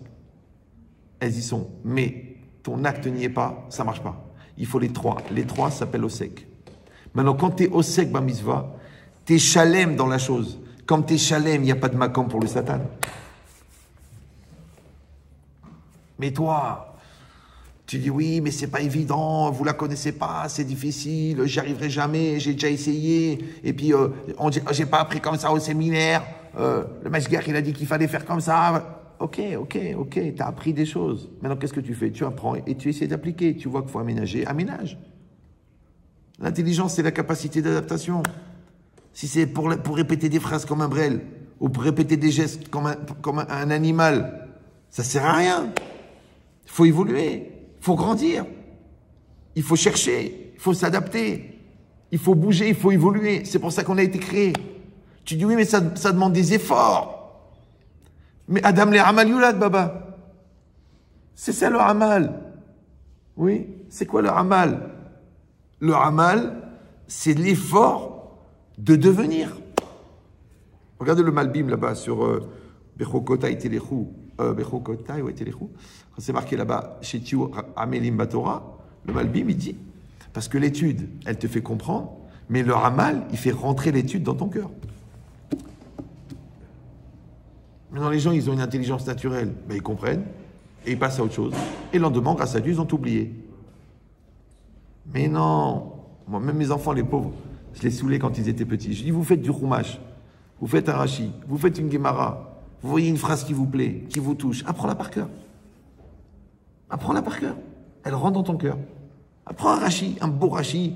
elles y sont, mais ton acte n'y est pas, ça ne marche pas. Il faut les trois. Les trois s'appellent Osek. Maintenant, quand tu es Osek Ba Mitzvah, tu es chalem dans la chose. Comme tu es chalem, il n'y a pas de makam pour le Satan. Mais toi, tu dis oui, mais c'est pas évident, vous la connaissez pas, c'est difficile, j'y arriverai jamais, j'ai déjà essayé, et puis j'ai pas appris comme ça au séminaire, le Mashgiach il a dit qu'il fallait faire comme ça. Ok, tu as appris des choses. Maintenant, qu'est-ce que tu fais? Tu apprends et tu essaies d'appliquer. Tu vois qu'il faut aménager, aménage. L'intelligence, c'est la capacité d'adaptation. Si c'est pour répéter des phrases comme un Brel, ou pour répéter des gestes comme un animal, ça ne sert à rien. Il faut évoluer, il faut grandir, il faut chercher, il faut s'adapter, il faut bouger, il faut évoluer. C'est pour ça qu'on a été créé. Tu dis oui, mais ça demande des efforts. Mais Adam le Amal Yulad, Baba. C'est ça le Amal. Oui, c'est quoi le Amal? Le Amal, c'est l'effort de devenir. Regardez le Malbim là-bas sur Bechokotai Telechu. Bechokotai ou Telechu. C'est marqué là-bas, chez Tiu Amelim Batora. Le Malbim, il dit, parce que l'étude, elle te fait comprendre, mais le Amal, il fait rentrer l'étude dans ton cœur. Maintenant, les gens, ils ont une intelligence naturelle. Ben, ils comprennent et ils passent à autre chose. Et le lendemain, grâce à Dieu, ils ont oublié. Mais non. Moi, même mes enfants, les pauvres, je les saoulais quand ils étaient petits. Je dis, vous faites du Chumash, vous faites un Rashi, vous faites une Gemara, vous voyez une phrase qui vous plaît, qui vous touche, apprends-la par cœur. Apprends-la par cœur. Elle rentre dans ton cœur. Apprends un Rashi, un beau Rashi.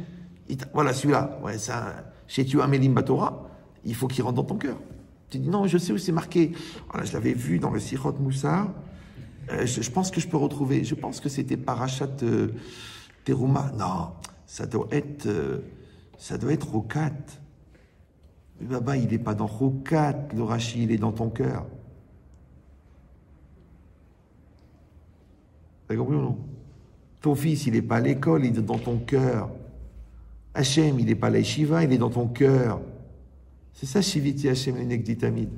Voilà, celui-là. Ouais, ça, chez tu Amélim Batora, il faut qu'il rentre dans ton cœur. Tu dis, non, je sais où c'est marqué. Voilà, je l'avais vu dans le Sichot Moussar. Je pense que je peux retrouver. Je pense que c'était Parashat Teruma. Non, ça doit être Rokat. Mais Baba, il n'est pas dans Rokat, le Rashi, il est dans ton cœur. T'as compris ou non? Ton fils, il n'est pas à l'école, il est dans ton cœur. Hachem, il n'est pas à la yeshiva, il est dans ton cœur. C'est ça, Shiviti Hachem Lenegdi Tamid.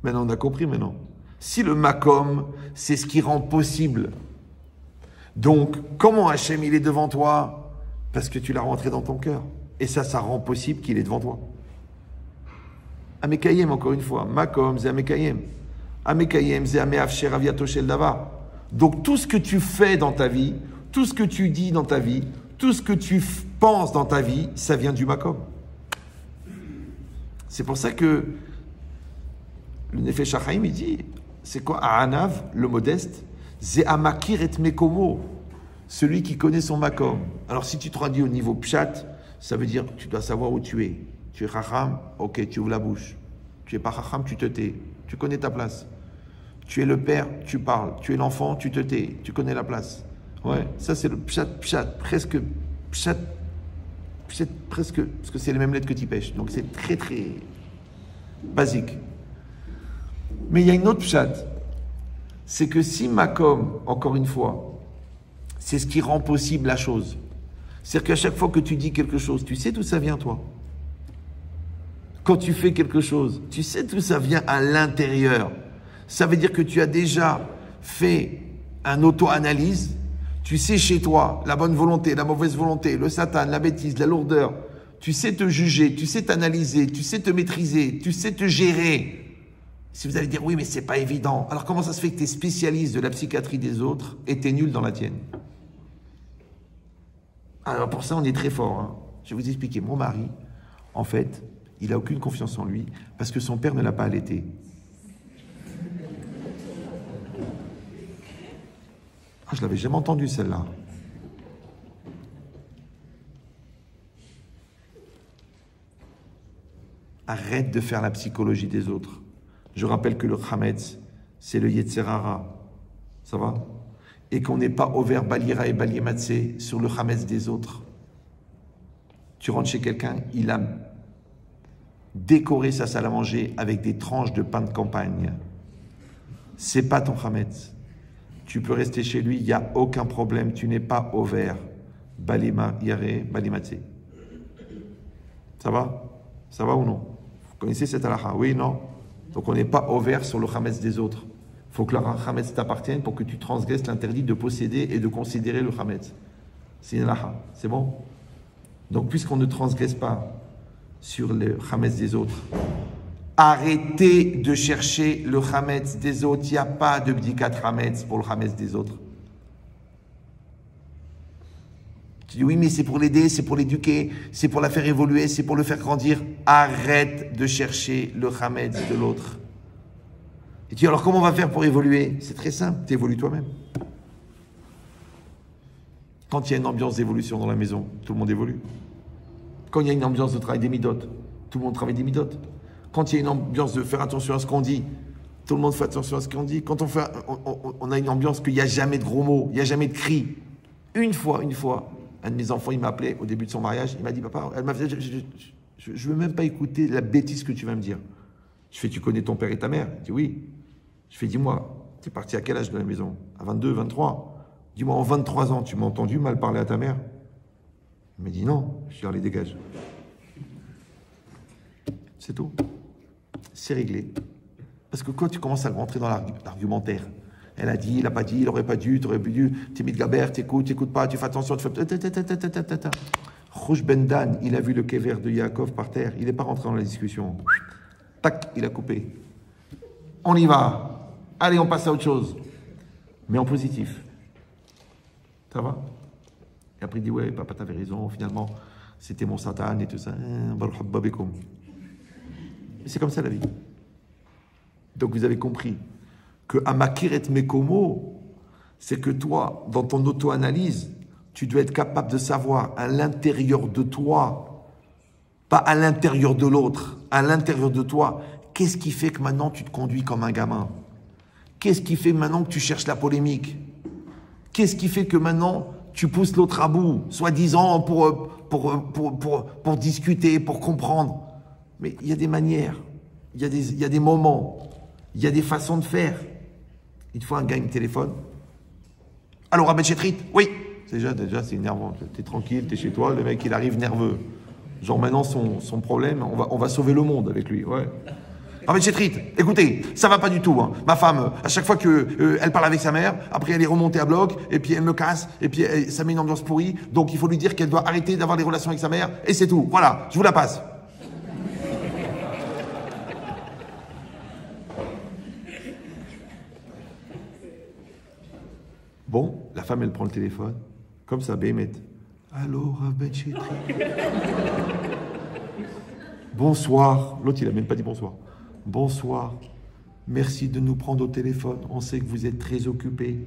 Maintenant, on a compris maintenant. Si le Makom, c'est ce qui rend possible. Donc, comment Hachem, il est devant toi? Parce que tu l'as rentré dans ton cœur. Et ça rend possible qu'il est devant toi. Amekayem, encore une fois. Makom, c'est Amekayem. Amekayem, c'est Ameafsher Aviato Shel Davar. Donc, tout ce que tu fais dans ta vie, tout ce que tu dis dans ta vie, tout ce que tu penses dans ta vie, ça vient du Makom. C'est pour ça que le Nefesh HaChaim, il dit, c'est quoi A'anav, le modeste? Ze Amakir et Mekomo, celui qui connaît son Makom. Alors si tu traduis au niveau Pshat, ça veut dire que tu dois savoir où tu es. Tu es Chacham, ok, tu ouvres la bouche. Tu n'es pas Chacham, tu te tais. Tu connais ta place. Tu es le père, tu parles. Tu es l'enfant, tu te tais. Tu connais la place. Ouais, ça c'est le Pshat, presque Pshat, presque, parce que c'est les mêmes lettres que tu pêches. Donc c'est très très basique. Mais il y a une autre Pshat. C'est que si Makom, encore une fois, c'est ce qui rend possible la chose. C'est-à-dire qu'à chaque fois que tu dis quelque chose, tu sais d'où ça vient, toi. Quand tu fais quelque chose, tu sais d'où ça vient à l'intérieur. Ça veut dire que tu as déjà fait un auto-analyse. Tu sais chez toi la bonne volonté, la mauvaise volonté, le satan, la bêtise, la lourdeur. Tu sais te juger, tu sais t'analyser, tu sais te maîtriser, tu sais te gérer. Si vous allez dire oui, mais c'est pas évident. Alors comment ça se fait que tu es spécialiste de la psychiatrie des autres et tu es nul dans la tienne? Alors pour ça, on est très fort. Hein. Je vais vous expliquer. Mon mari, en fait, il n'a aucune confiance en lui parce que son père ne l'a pas allaité. Ah, je l'avais jamais entendu celle-là. Arrête de faire la psychologie des autres. Je rappelle que le Hametz, c'est le Yetzerara. Ça va? Et qu'on n'est pas ouvert Balira et Baliematsé sur le Hametz des autres. Tu rentres chez quelqu'un, il a décoré sa salle à manger avec des tranches de pain de campagne. C'est pas ton Hametz. Tu peux rester chez lui, il n'y a aucun problème. Tu n'es pas ouvert Balima, Yare, Baliematsé. Ça va? Ça va ou non? Vous connaissez cette halakha? Oui, non? Donc on n'est pas ouvert sur le Hametz des autres. Il faut que le Hametz t'appartienne pour que tu transgresses l'interdit de posséder et de considérer le Hametz. C'est une halakha. C'est bon? Donc puisqu'on ne transgresse pas sur le Hametz des autres, arrêtez de chercher le Hametz des autres. Il n'y a pas de bdikat Hametz pour le Hametz des autres. Tu dis oui, mais c'est pour l'aider, c'est pour l'éduquer, c'est pour la faire évoluer, c'est pour le faire grandir. Arrête de chercher le Hametz de l'autre. Et tu dis alors comment on va faire pour évoluer? C'est très simple, tu évolues toi-même. Quand il y a une ambiance d'évolution dans la maison, tout le monde évolue. Quand il y a une ambiance de travail des midotes, tout le monde travaille des midotes. Quand il y a une ambiance de faire attention à ce qu'on dit, tout le monde fait attention à ce qu'on dit. Quand on a une ambiance qu'il n'y a jamais de gros mots, il n'y a jamais de cris. Une fois, un de mes enfants, il m'a appelé au début de son mariage, il m'a dit, papa, je ne veux même pas écouter la bêtise que tu vas me dire. Je fais, tu connais ton père et ta mère? Il dit, oui. Je fais, dis-moi, tu es parti à quel âge de la maison? À 22, 23. Dis-moi, en 23 ans, tu m'as entendu mal parler à ta mère? Il m'a dit, non. Je lui ai dit, allez, dégage. C'est tout. C'est réglé. Parce que quand tu commences à rentrer dans l'argumentaire, elle a dit, il n'a pas dit, il n'aurait pas dû, tu aurais pu dû, tu es Midgaber, tu n'écoutes pas, tu fais attention, tu fais... Rouge Ben Dan, il a vu le kéver de Yaakov par terre, il n'est pas rentré dans la discussion. Tac, il a coupé. On y va. Allez, on passe à autre chose. Mais en positif. Ça va? Et après il dit, ouais, papa, t'avais raison, finalement, c'était mon satan et tout ça. C'est comme ça la vie. Donc vous avez compris que Amakiret Mekomo, c'est que toi, dans ton auto-analyse, tu dois être capable de savoir à l'intérieur de toi, pas à l'intérieur de l'autre, à l'intérieur de toi, qu'est-ce qui fait que maintenant tu te conduis comme un gamin? Qu'est-ce qui fait maintenant que tu cherches la polémique? Qu'est-ce qui fait que maintenant tu pousses l'autre à bout, soi-disant pour discuter, pour comprendre? Mais il y a des manières, il y a des moments, il y a des façons de faire. Une fois, un gars il me téléphone. Allô, Rabbi Chetrit? Oui. Déjà c'est énervant. Tu es tranquille, tu es chez toi, le mec il arrive nerveux. Genre maintenant son problème, on va sauver le monde avec lui. Ouais. Rabbi Chetrit, écoutez, ça va pas du tout. Hein. Ma femme, à chaque fois qu'elle parle avec sa mère, après elle est remontée à bloc, et puis elle me casse, et puis ça met une ambiance pourrie. Donc il faut lui dire qu'elle doit arrêter d'avoir des relations avec sa mère, et c'est tout. Voilà, je vous la passe. Bon, la femme, elle prend le téléphone, comme ça, Bémet. Allô, Rabbi Chetrit. Bonsoir. L'autre, il n'a même pas dit bonsoir. Bonsoir. Merci de nous prendre au téléphone. On sait que vous êtes très occupés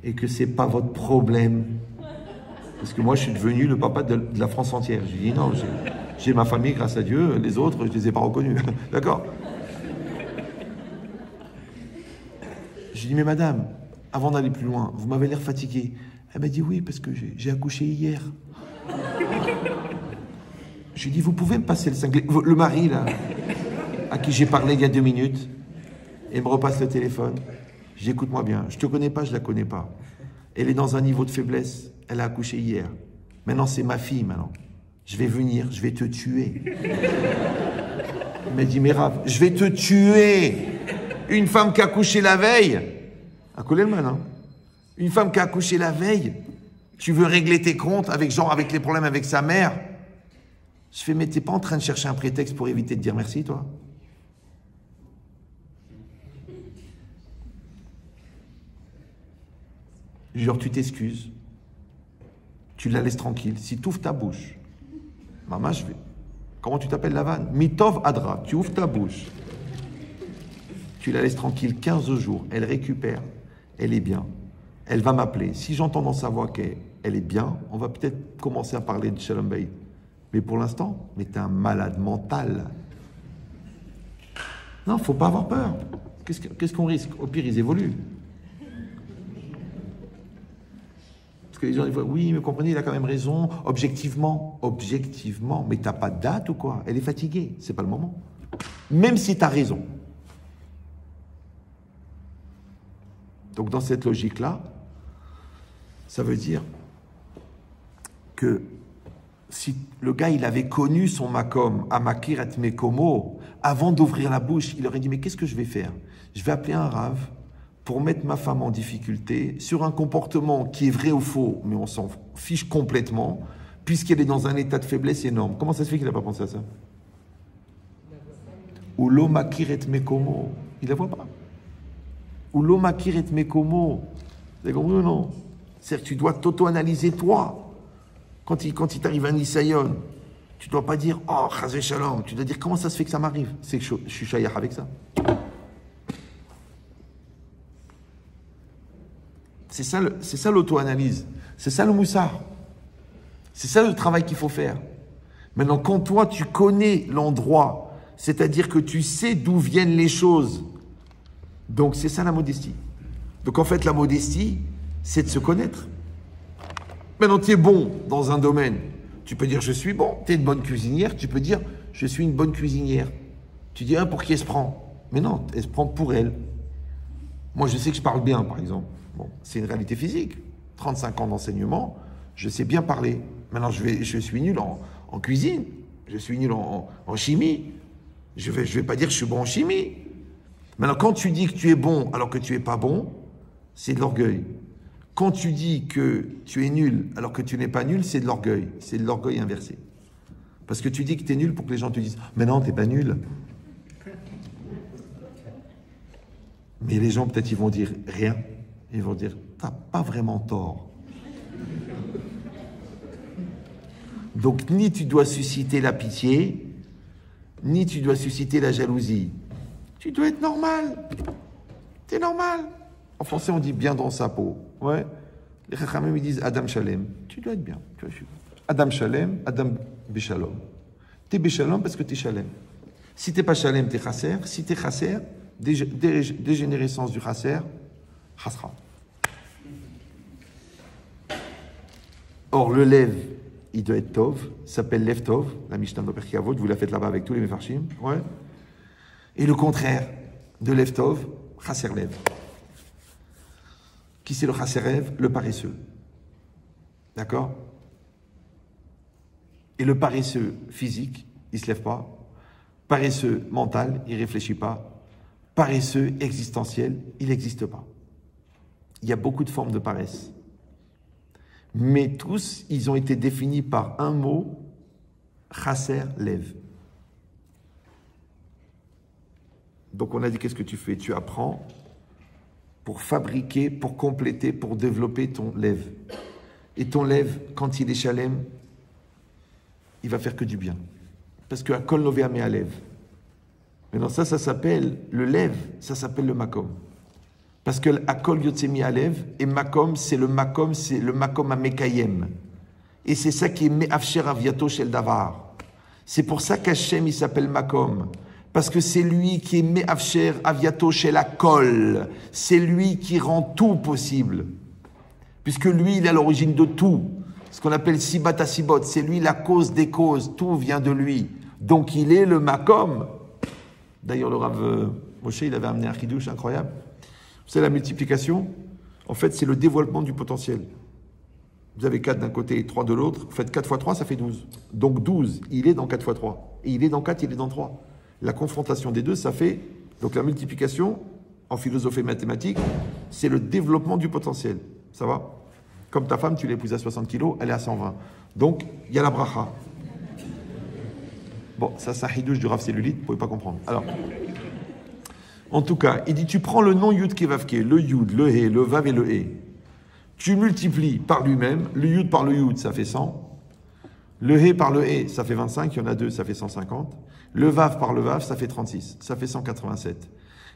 et que ce n'est pas votre problème. Parce que moi, je suis devenu le papa de la France entière. Je dis non, j'ai ma famille, grâce à Dieu. Les autres, je ne les ai pas reconnus. D'accord? Je dis, mais madame, avant d'aller plus loin, vous m'avez l'air fatigué. Elle m'a dit oui, parce que j'ai accouché hier. Je lui ai dit, vous pouvez me passer le cinglé. Le mari, là, à qui j'ai parlé il y a 2 minutes, et me repasse le téléphone. J'écoute-moi bien. Je te connais pas, je la connais pas. Elle est dans un niveau de faiblesse. Elle a accouché hier. Maintenant, c'est ma fille, maintenant. Je vais venir, je vais te tuer. Il m'a dit, mais Rav, je vais te tuer. Une femme qui a couché la veille, à Kolelman, hein. Une femme qui a accouché la veille, tu veux régler tes comptes avec les problèmes avec sa mère. Je fais, mais t'es pas en train de chercher un prétexte pour éviter de dire merci, toi? Genre, tu t'excuses, tu la laisses tranquille. Si tu ouvres ta bouche, maman, je vais. Comment tu t'appelles la vanne? Mitov Adra, tu ouvres ta bouche. Tu la laisses tranquille 15 jours, elle récupère, elle est bien. Elle va m'appeler. Si j'entends dans sa voix qu'elle est bien, on va peut-être commencer à parler de Shalom Bayit. Mais pour l'instant, mais t'es un malade mental. Non, faut pas avoir peur. Qu'est-ce qu'on risque? Au pire, ils évoluent. Parce que les gens disent, oui, mais comprenez, il a quand même raison. Objectivement, mais t'as pas de date ou quoi? Elle est fatiguée, c'est pas le moment. Même si t'as raison. Donc dans cette logique-là, ça veut dire que si le gars, il avait connu son makom, Amakir et Mekomo, avant d'ouvrir la bouche, il aurait dit, mais qu'est-ce que je vais faire? Je vais appeler un rave pour mettre ma femme en difficulté sur un comportement qui est vrai ou faux, mais on s'en fiche complètement, puisqu'elle est dans un état de faiblesse énorme. Comment ça se fait qu'il n'a pas pensé à ça? Ou l'Omakir et Mekomo, il ne la voit pas. Ou l'Omakir et Mekomo, vous avez compris ou non? C'est-à-dire que tu dois t'auto-analyser toi. Quand il t'arrive un Nisayon, tu ne dois pas dire « Oh, Chazé Shalom », tu dois dire « Comment ça se fait que ça m'arrive ?» C'est que je suis shayach avec ça. C'est ça l'auto-analyse. C'est ça le moussard. C'est ça le travail qu'il faut faire. Maintenant, quand toi, tu connais l'endroit, c'est-à-dire que tu sais d'où viennent les choses, donc c'est ça la modestie. Donc en fait, la modestie, c'est de se connaître. Maintenant, tu es bon dans un domaine. Tu peux dire, je suis bon. Tu es une bonne cuisinière. Tu peux dire, je suis une bonne cuisinière. Tu dis, pour qui elle se prend? Mais non, elle se prend pour elle. Moi, je sais que je parle bien, par exemple. Bon, c'est une réalité physique. 35 ans d'enseignement, je sais bien parler. Maintenant, je suis nul en cuisine. Je suis nul en chimie. Je vais pas dire que je suis bon en chimie. Maintenant, quand tu dis que tu es bon alors que tu es pas bon, c'est de l'orgueil. Quand tu dis que tu es nul alors que tu n'es pas nul, c'est de l'orgueil. C'est de l'orgueil inversé. Parce que tu dis que tu es nul pour que les gens te disent « Mais non, tu n'es pas nul. » Mais les gens, peut-être, ils vont dire rien. Ils vont dire « T'as pas vraiment tort. » Donc, ni tu dois susciter la pitié, ni tu dois susciter la jalousie. Tu dois être normal. T'es normal. En français, on dit bien dans sa peau. Ouais. Les Chachamim, ils disent Adam Shalem. Tu dois être bien. Adam Shalem, Adam Béchalom. T'es Béchalom parce que t'es Shalem. Si t'es pas Shalem, t'es Chasser. Si t'es Chasser, dégénérescence du Chasser, Chasra. Or, le Lev, il doit être Tov, s'appelle Lev Tov, la Mishnah de Perkei Avot, vous la faites là-bas avec tous les Mefarshim. Ouais. Et le contraire de Lev Tov, Chasser Lev. Qui c'est le Chasserev? Le paresseux. D'accord? Et le paresseux physique, il ne se lève pas. Paresseux mental, il ne réfléchit pas. Paresseux existentiel, il n'existe pas. Il y a beaucoup de formes de paresse. Mais tous, ils ont été définis par un mot, Chasser Lev. Donc on a dit, qu'est-ce que tu fais? Tu apprends pour fabriquer, pour compléter, pour développer ton lève. Et ton lève, quand il est chalem, il va faire que du bien. Parce que Akol Novea Me Alev. Maintenant ça s'appelle le lève, ça s'appelle le makom. Parce que Akol Yotse Mi Alev, et makom, c'est le makom à Mekayem. Et c'est ça qui est Me'afsher Aviato Shel Davar. C'est pour ça qu'Hachem, il s'appelle makom. Parce que c'est lui qui est Me'afsher Aviato Shel Akol. C'est lui qui rend tout possible. Puisque lui, il est à l'origine de tout. Ce qu'on appelle Sibat Asibot. C'est lui la cause des causes. Tout vient de lui. Donc il est le Makom. D'ailleurs, le Rav Moshe, il avait amené un chidouche incroyable. Vous savez, la multiplication, en fait, c'est le dévoilement du potentiel. Vous avez 4 d'un côté et 3 de l'autre. Vous faites 4 fois 3, ça fait 12. Donc 12, il est dans 4 fois 3. Et il est dans 4, il est dans 3. La confrontation des deux, ça fait... Donc la multiplication, en philosophie mathématique, c'est le développement du potentiel. Ça va? Comme ta femme, tu l'épouses à 60 kilos, elle est à 120. Donc, il y a la bracha. Bon, ça, c'est un hidouche du Rav Cellulite, vous ne pouvez pas comprendre. Alors, en tout cas, il dit, tu prends le nom Yud Kevavke, le Yud, le He, le Vav et le He. Tu multiplies par lui-même, le Yud par le Yud, ça fait 100. Le He par le He, ça fait 25, il y en a deux, ça fait 150. Le Vav par le Vav, ça fait 36, ça fait 187.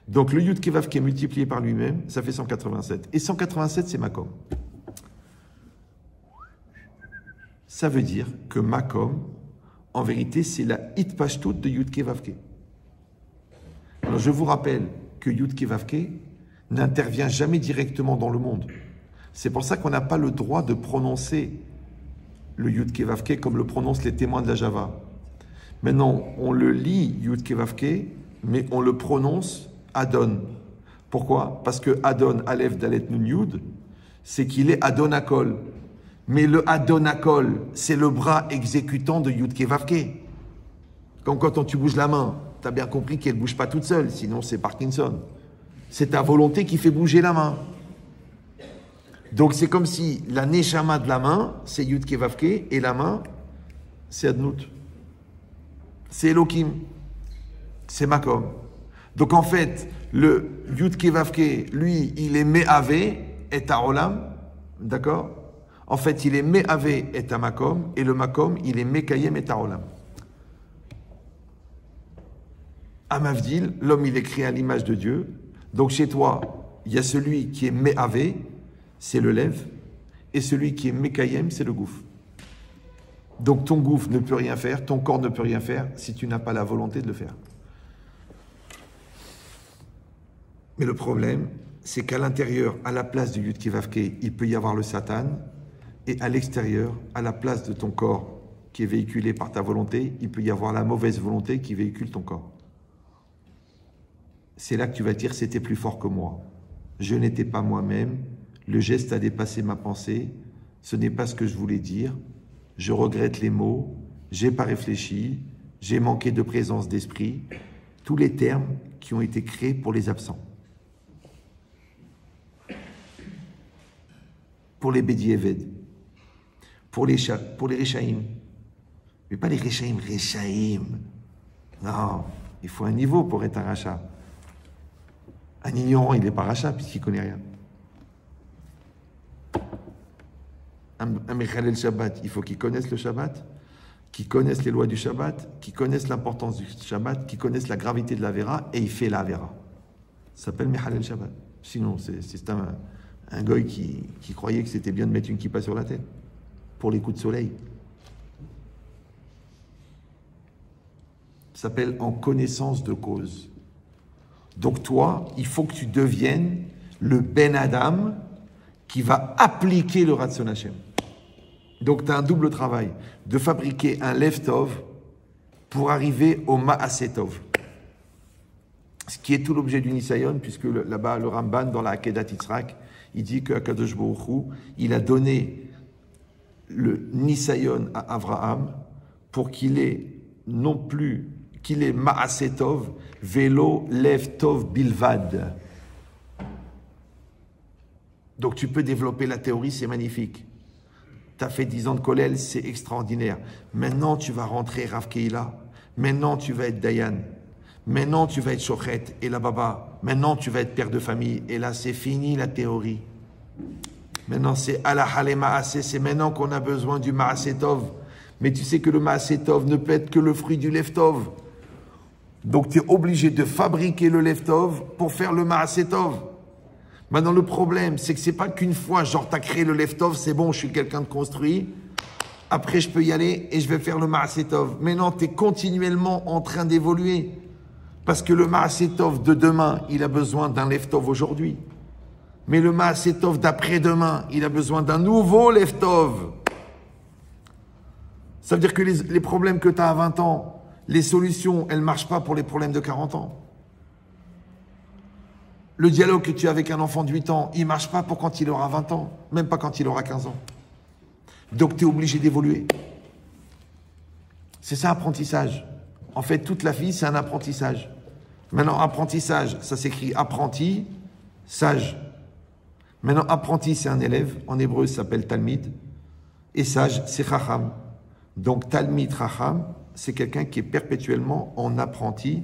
Donc le Yud Kevavke multiplié par lui-même, ça fait 187. Et 187, c'est Makom. Ça veut dire que Makom, en vérité, c'est la Hitpashtout de Yud Kevavke. Alors je vous rappelle que Yud Kevavke n'intervient jamais directement dans le monde. C'est pour ça qu'on n'a pas le droit de prononcer le Yud Kevavke comme le prononcent les témoins de la Java. Maintenant, on le lit Yud Kevavke, mais on le prononce Adon. Pourquoi? Parce que Adon, Aleph, Dalet, Nun, Yud, c'est qu'il est Adonakol. Mais le Adonakol, c'est le bras exécutant de Yud Kevavke. Comme quand tu bouges la main, tu as bien compris qu'elle ne bouge pas toute seule, sinon c'est Parkinson. C'est ta volonté qui fait bouger la main. Donc c'est comme si la Neshama de la main, c'est Yud Kevavke, et la main, c'est Adnout. C'est Elohim. C'est Makom. Donc en fait, le Yud Kevavke, lui, il est Me'ave et Olam, d'accord? En fait, il est Me'ave et Makom, et le Makom, il est Mekayem et Olam. À Mavdil, l'homme, il est créé à l'image de Dieu. Donc chez toi, il y a celui qui est Me'ave, c'est le lève, et celui qui est Mekayem, c'est le gouffre. Donc ton gouffre ne peut rien faire, ton corps ne peut rien faire si tu n'as pas la volonté de le faire. Mais le problème, c'est qu'à l'intérieur, à la place du Yud Kevavke, il peut y avoir le Satan, et à l'extérieur, à la place de ton corps qui est véhiculé par ta volonté, il peut y avoir la mauvaise volonté qui véhicule ton corps. C'est là que tu vas dire, c'était plus fort que moi. Je n'étais pas moi-même, le geste a dépassé ma pensée, ce n'est pas ce que je voulais dire, je regrette les mots, j'ai pas réfléchi, j'ai manqué de présence d'esprit, tous les termes qui ont été créés pour les absents. Pour les Bedieved, pour les Rechaïm, mais pas les Rechaïm. Non, il faut un niveau pour être un rachat. Un ignorant, il n'est pas rachat puisqu'il ne connaît rien. Un Mechalel Shabbat, il faut qu'il connaisse le Shabbat, qu'il connaisse les lois du Shabbat, qu'il connaisse l'importance du Shabbat, qu'il connaisse la gravité de la Vera, et il fait la Vera. Ça s'appelle Mechalel Shabbat. Sinon, c'est un goy qui croyait que c'était bien de mettre une kippa sur la tête pour les coups de soleil. Ça s'appelle en connaissance de cause. Donc toi, il faut que tu deviennes le Ben Adam qui va appliquer le Ratzon Hashem. Donc tu as un double travail, de fabriquer un Lev-Tov pour arriver au Ma'asetov. Ce qui est tout l'objet du Nisayon, puisque là-bas, le Ramban, dans la Akedat Yitzhak, il dit qu'Akadosh Baruch Hu, il a donné le Nisayon à Avraham pour qu'il ait non plus, qu'il ait Ma'asetov, Velo Lev-Tov Bilvad. Donc tu peux développer la théorie, c'est magnifique. Tu as fait 10 ans de Kollel, c'est extraordinaire. Maintenant, tu vas rentrer Rav Kehila. Maintenant, tu vas être Dayan. Maintenant, tu vas être Shochet et la Baba. Maintenant, tu vas être père de famille. Et là, c'est fini la théorie. Maintenant, c'est Alahale Maaseh. C'est maintenant qu'on a besoin du Maasetov. Mais tu sais que le Maasetov ne peut être que le fruit du Leftov. Donc, tu es obligé de fabriquer le Leftov pour faire le Maasetov. Maintenant, le problème, c'est que c'est pas qu'une fois, genre, tu as créé le Leftov, c'est bon, je suis quelqu'un de construit. Après, je peux y aller et je vais faire le Maasetov. Mais non, tu es continuellement en train d'évoluer. Parce que le Maasetov de demain, il a besoin d'un Leftov aujourd'hui. Mais le Maasetov d'après-demain, il a besoin d'un nouveau Leftov. Ça veut dire que les problèmes que tu as à 20 ans, les solutions, elles ne marchent pas pour les problèmes de 40 ans. Le dialogue que tu as avec un enfant de 8 ans, il ne marche pas pour quand il aura 20 ans, même pas quand il aura 15 ans. Donc tu es obligé d'évoluer. C'est ça, apprentissage. En fait, toute la vie, c'est un apprentissage. Maintenant, apprentissage, ça s'écrit apprenti, sage. Maintenant, apprenti, c'est un élève. En hébreu, ça s'appelle talmid. Et sage, c'est chacham. Donc, talmid, chacham, c'est quelqu'un qui est perpétuellement en apprenti,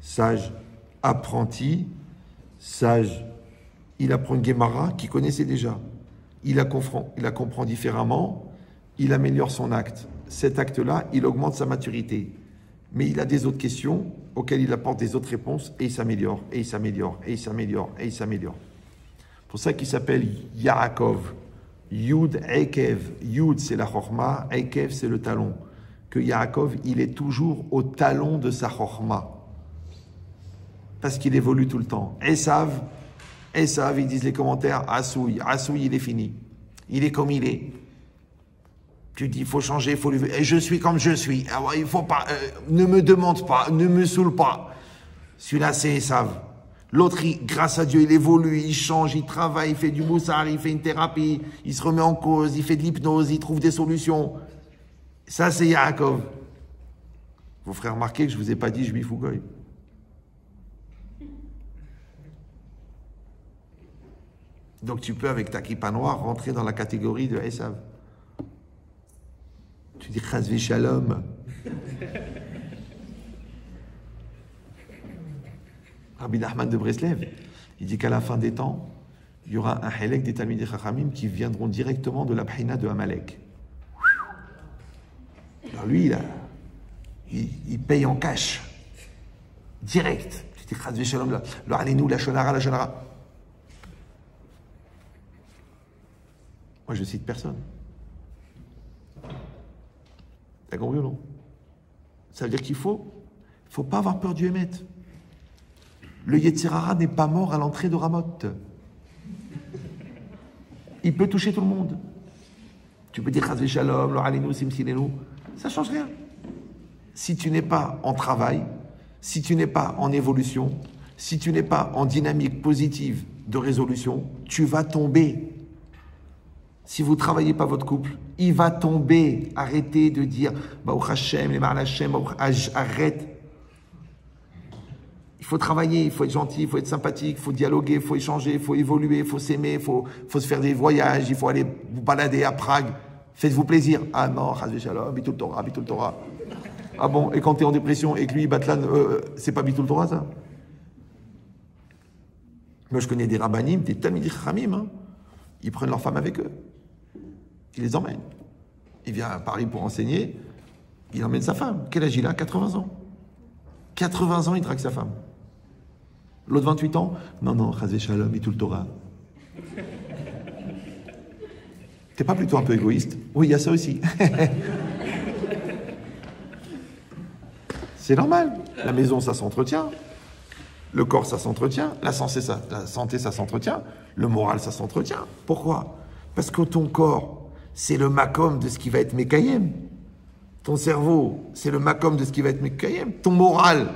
sage. Apprenti, sage. Il apprend une Gemara qu'il connaissait déjà. Il la comprend différemment. Il améliore son acte. Cet acte-là, il augmente sa maturité. Mais il a des autres questions auxquelles il apporte des autres réponses et il s'améliore, et il s'améliore, et il s'améliore, et il s'améliore. C'est pour ça qu'il s'appelle Yaakov. Yud, Ekev. Yud, c'est la chorma. Ekev, c'est le talon. Que Yaakov, il est toujours au talon de sa chorma. Parce qu'il évolue tout le temps. Esav, ils disent les commentaires, Asouï, il est fini. Il est comme il est. Tu dis, il faut changer, il faut lui... Et je suis comme je suis. Alors, il faut pas... ne me demande pas, ne me saoule pas. Celui-là, c'est Esav. L'autre, grâce à Dieu, il évolue, il change, il travaille, il fait du moussard, il fait une thérapie, il se remet en cause, il fait de l'hypnose, il trouve des solutions. Ça, c'est Yaakov. Vous ferez remarquer que je ne vous ai pas dit juif ou goy. Donc tu peux, avec ta kippa noire, rentrer dans la catégorie de Esav. Tu dis Chazvi Shalom. Rabbi Nachman de Breslev, il dit qu'à la fin des temps, il y aura un Helek des Talmidei Chachamim qui viendront directement de la B'china de Amalek. Alors lui, il paye en cash. Direct. Tu dis Chazvi Shalom, le Alenu, la Shonara. Moi, je cite personne. T'as compris ou non? Ça veut dire qu'il faut pas avoir peur du Hémet. Le Yetzirara n'est pas mort à l'entrée de Ramoth. Il peut toucher tout le monde. Tu peux dire Chazvé Shalom, Lo Alinu, Simsilenu. Ça ne change rien. Si tu n'es pas en travail, si tu n'es pas en évolution, si tu n'es pas en dynamique positive de résolution, tu vas tomber. Si vous ne travaillez pas votre couple, il va tomber. Arrêtez de dire Baruch Hashem, les Ma'al Hashem, arrête. Il faut travailler, il faut être gentil, il faut être sympathique, il faut dialoguer, il faut échanger, il faut évoluer, il faut s'aimer, il faut se faire des voyages, il faut aller vous balader à Prague. Faites-vous plaisir. Ah non, Chazvé Shalom, Bitul Torah. Ah bon, et quand tu es en dépression et que lui, Batlan, c'est pas Bitul Torah, ça? Moi, je connais des rabbanim, des Talmidei Chachamim, hein. Ils prennent leurs femmes avec eux. Ils les emmènent. Il vient à Paris pour enseigner, il emmène sa femme. Quel âge il a? 80 ans. 80 ans, il drague sa femme. L'autre 28 ans, non, Chazvé Shalom, Bitul Torah. T'es pas plutôt un peu égoïste? Oui, il y a ça aussi. C'est normal. La maison, ça s'entretient. Le corps, ça s'entretient. La santé, ça s'entretient. Le moral, ça s'entretient. Pourquoi? Parce que ton corps, c'est le makom de ce qui va être Mekayem. Ton cerveau, c'est le makom de ce qui va être Mekayem. Ton moral,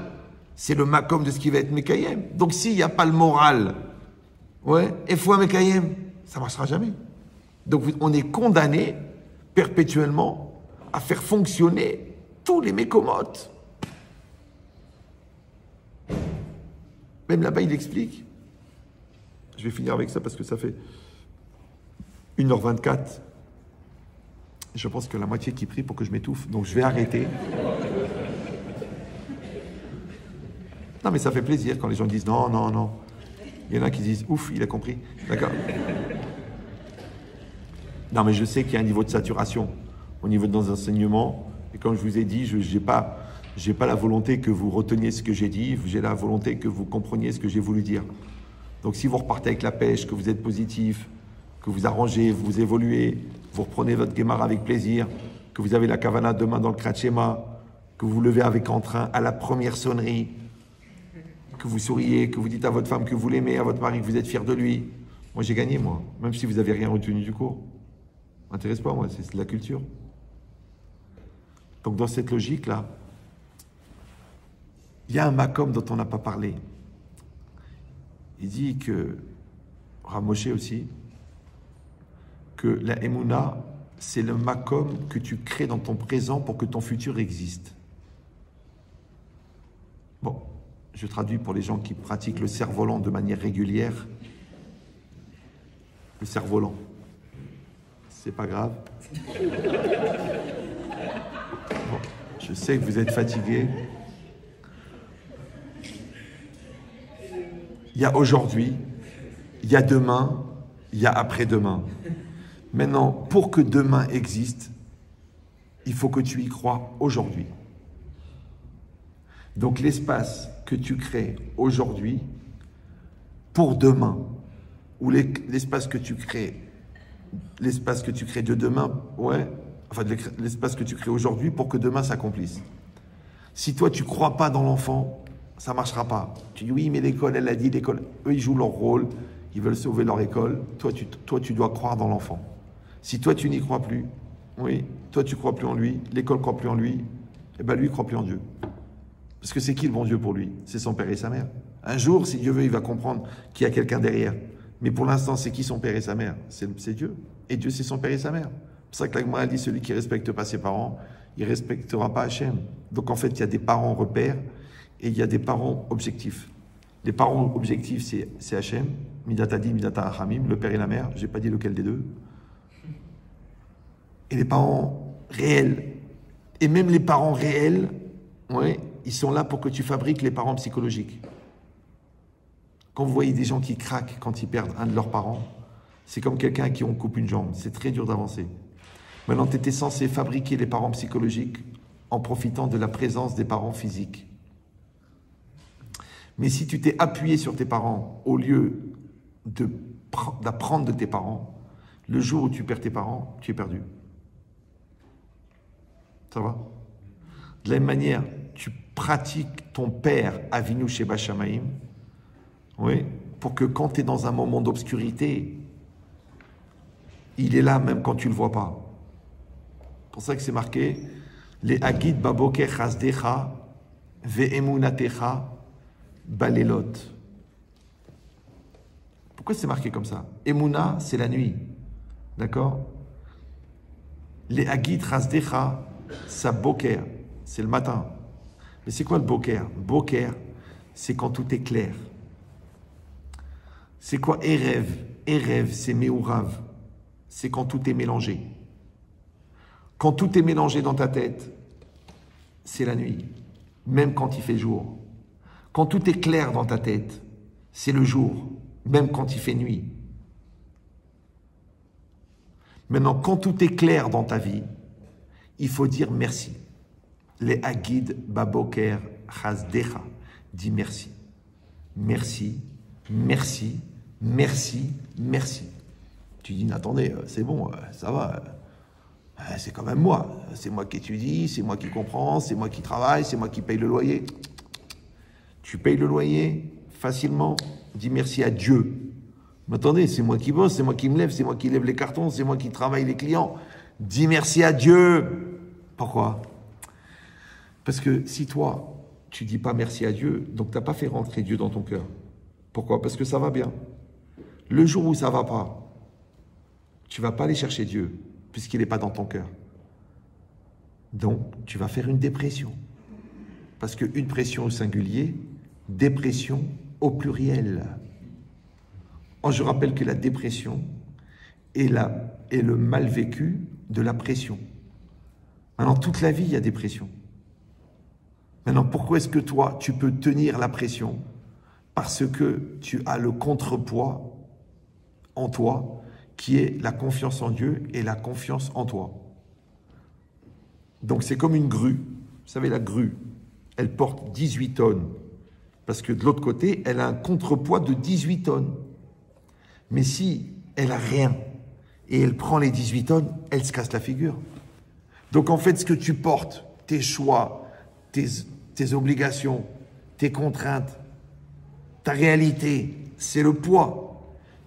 c'est le makom de ce qui va être Mekayem. Donc s'il n'y a pas le moral, et fois Mekayem, ça ne marchera jamais. Donc on est condamné perpétuellement à faire fonctionner tous les mécomotes. Même là-bas, il explique. Je vais finir avec ça parce que ça fait 1h24. Je pense que la moitié qui prie pour que je m'étouffe. Donc je vais arrêter. Non, mais ça fait plaisir quand les gens disent non. Il y en a qui disent ouf, il a compris. D'accord. Non, mais je sais qu'il y a un niveau de saturation au niveau de nos enseignements. Et comme je vous ai dit, je n'ai pas la volonté que vous reteniez ce que j'ai dit. J'ai la volonté que vous compreniez ce que j'ai voulu dire. Donc si vous repartez avec la pêche, que vous êtes positif, que vous arrangez, vous évoluez, vous reprenez votre Gemara avec plaisir, que vous avez la Kavana demain dans le Krat Shema, que vous vous levez avec entrain à la première sonnerie, que vous souriez, que vous dites à votre femme que vous l'aimez, à votre mari que vous êtes fier de lui. Moi, j'ai gagné, moi. Même si vous n'avez rien retenu du cours. Ça m'intéresse pas, moi. C'est de la culture. Donc, dans cette logique-là, il y a un makom dont on n'a pas parlé. Il dit que, Rav Moshe aussi, que la Emouna, c'est le makom que tu crées dans ton présent pour que ton futur existe. Bon, je traduis pour les gens qui pratiquent le cerf-volant de manière régulière. Le cerf-volant, c'est pas grave. Bon, je sais que vous êtes fatigués. Il y a aujourd'hui, il y a demain, il y a après-demain. Maintenant, pour que demain existe, il faut que tu y crois aujourd'hui. Donc l'espace que tu crées aujourd'hui pour demain, ou l'espace que tu crées de demain, ouais, enfin l'espace que tu crées aujourd'hui pour que demain s'accomplisse. Si toi tu crois pas dans l'enfant, ça marchera pas. Tu dis oui, mais l'école, elle a dit, l'école, eux ils jouent leur rôle, ils veulent sauver leur école. Toi tu dois croire dans l'enfant. Si toi tu n'y crois plus, oui, toi tu crois plus en lui, l'école croit plus en lui, et ben lui il croit plus en Dieu. Parce que c'est qui le bon Dieu pour lui? C'est son père et sa mère. Un jour, si Dieu veut, il va comprendre qu'il y a quelqu'un derrière. Mais pour l'instant, c'est qui son père et sa mère? C'est Dieu. Et Dieu, c'est son père et sa mère. C'est pour ça que la Gemara dit, celui qui ne respecte pas ses parents, il ne respectera pas Hachem. Donc en fait, il y a des parents repères et il y a des parents objectifs. Les parents objectifs, c'est Hachem, Midata Di, Midata Achamim, le père et la mère. Je n'ai pas dit lequel des deux. Et les parents réels. Et même les parents réels, ouais, ils sont là pour que tu fabriques les parents psychologiques. Quand vous voyez des gens qui craquent quand ils perdent un de leurs parents, c'est comme quelqu'un à qui on coupe une jambe. C'est très dur d'avancer. Maintenant, tu étais censé fabriquer les parents psychologiques en profitant de la présence des parents physiques. Mais si tu t'es appuyé sur tes parents au lieu d'apprendre de tes parents, le jour où tu perds tes parents, tu es perdu. Ça va? De la même manière, tu pratiques ton père Avinu Sheba Shamayim, oui, pour que quand tu es dans un moment d'obscurité, il est là même quand tu ne le vois pas. C'est pour ça que c'est marqué les Agid Baboker Chazdecha Ve'emunatecha Balelot. Pourquoi c'est marqué comme ça? Emuna, c'est la nuit. D'accord? Les Agid Chazdecha, ça Boker, c'est le matin. Mais c'est quoi le Boker? Boker, c'est quand tout est clair. C'est quoi Erev? Erev, c'est Meourav. C'est quand tout est mélangé. Quand tout est mélangé dans ta tête, c'est la nuit, même quand il fait jour. Quand tout est clair dans ta tête, c'est le jour, même quand il fait nuit. Maintenant, quand tout est clair dans ta vie, il faut dire merci. Les Agid Baboker Chazdecha. Dis merci. Merci, merci, merci, merci. Tu dis, attendez, c'est bon, ça va. C'est quand même moi. C'est moi qui étudie, c'est moi qui comprends, c'est moi qui travaille, c'est moi qui paye le loyer. Tu payes le loyer facilement. Dis merci à Dieu. Mais attendez, c'est moi qui bosse, c'est moi qui me lève, c'est moi qui lève les cartons, c'est moi qui travaille les clients. Dis merci à Dieu. Pourquoi? Parce que si toi, tu dis pas merci à Dieu, donc tu n'as pas fait rentrer Dieu dans ton cœur. Pourquoi? Parce que ça va bien. Le jour où ça va pas, tu vas pas aller chercher Dieu, puisqu'il n'est pas dans ton cœur. Donc, tu vas faire une dépression. Parce qu'une pression au singulier, dépression au pluriel. Or, je rappelle que la dépression est le mal vécu de la pression. Maintenant, toute la vie, il y a des pressions. Maintenant, pourquoi est-ce que toi, tu peux tenir la pression? Parce que tu as le contrepoids en toi, qui est la confiance en Dieu et la confiance en toi. Donc c'est comme une grue. Vous savez, la grue, elle porte 18 tonnes. Parce que de l'autre côté, elle a un contrepoids de 18 tonnes. Mais si elle n'a rien et elle prend les 18 tonnes, elle se casse la figure. Donc en fait, ce que tu portes, tes choix, tes obligations, tes contraintes, ta réalité, c'est le poids.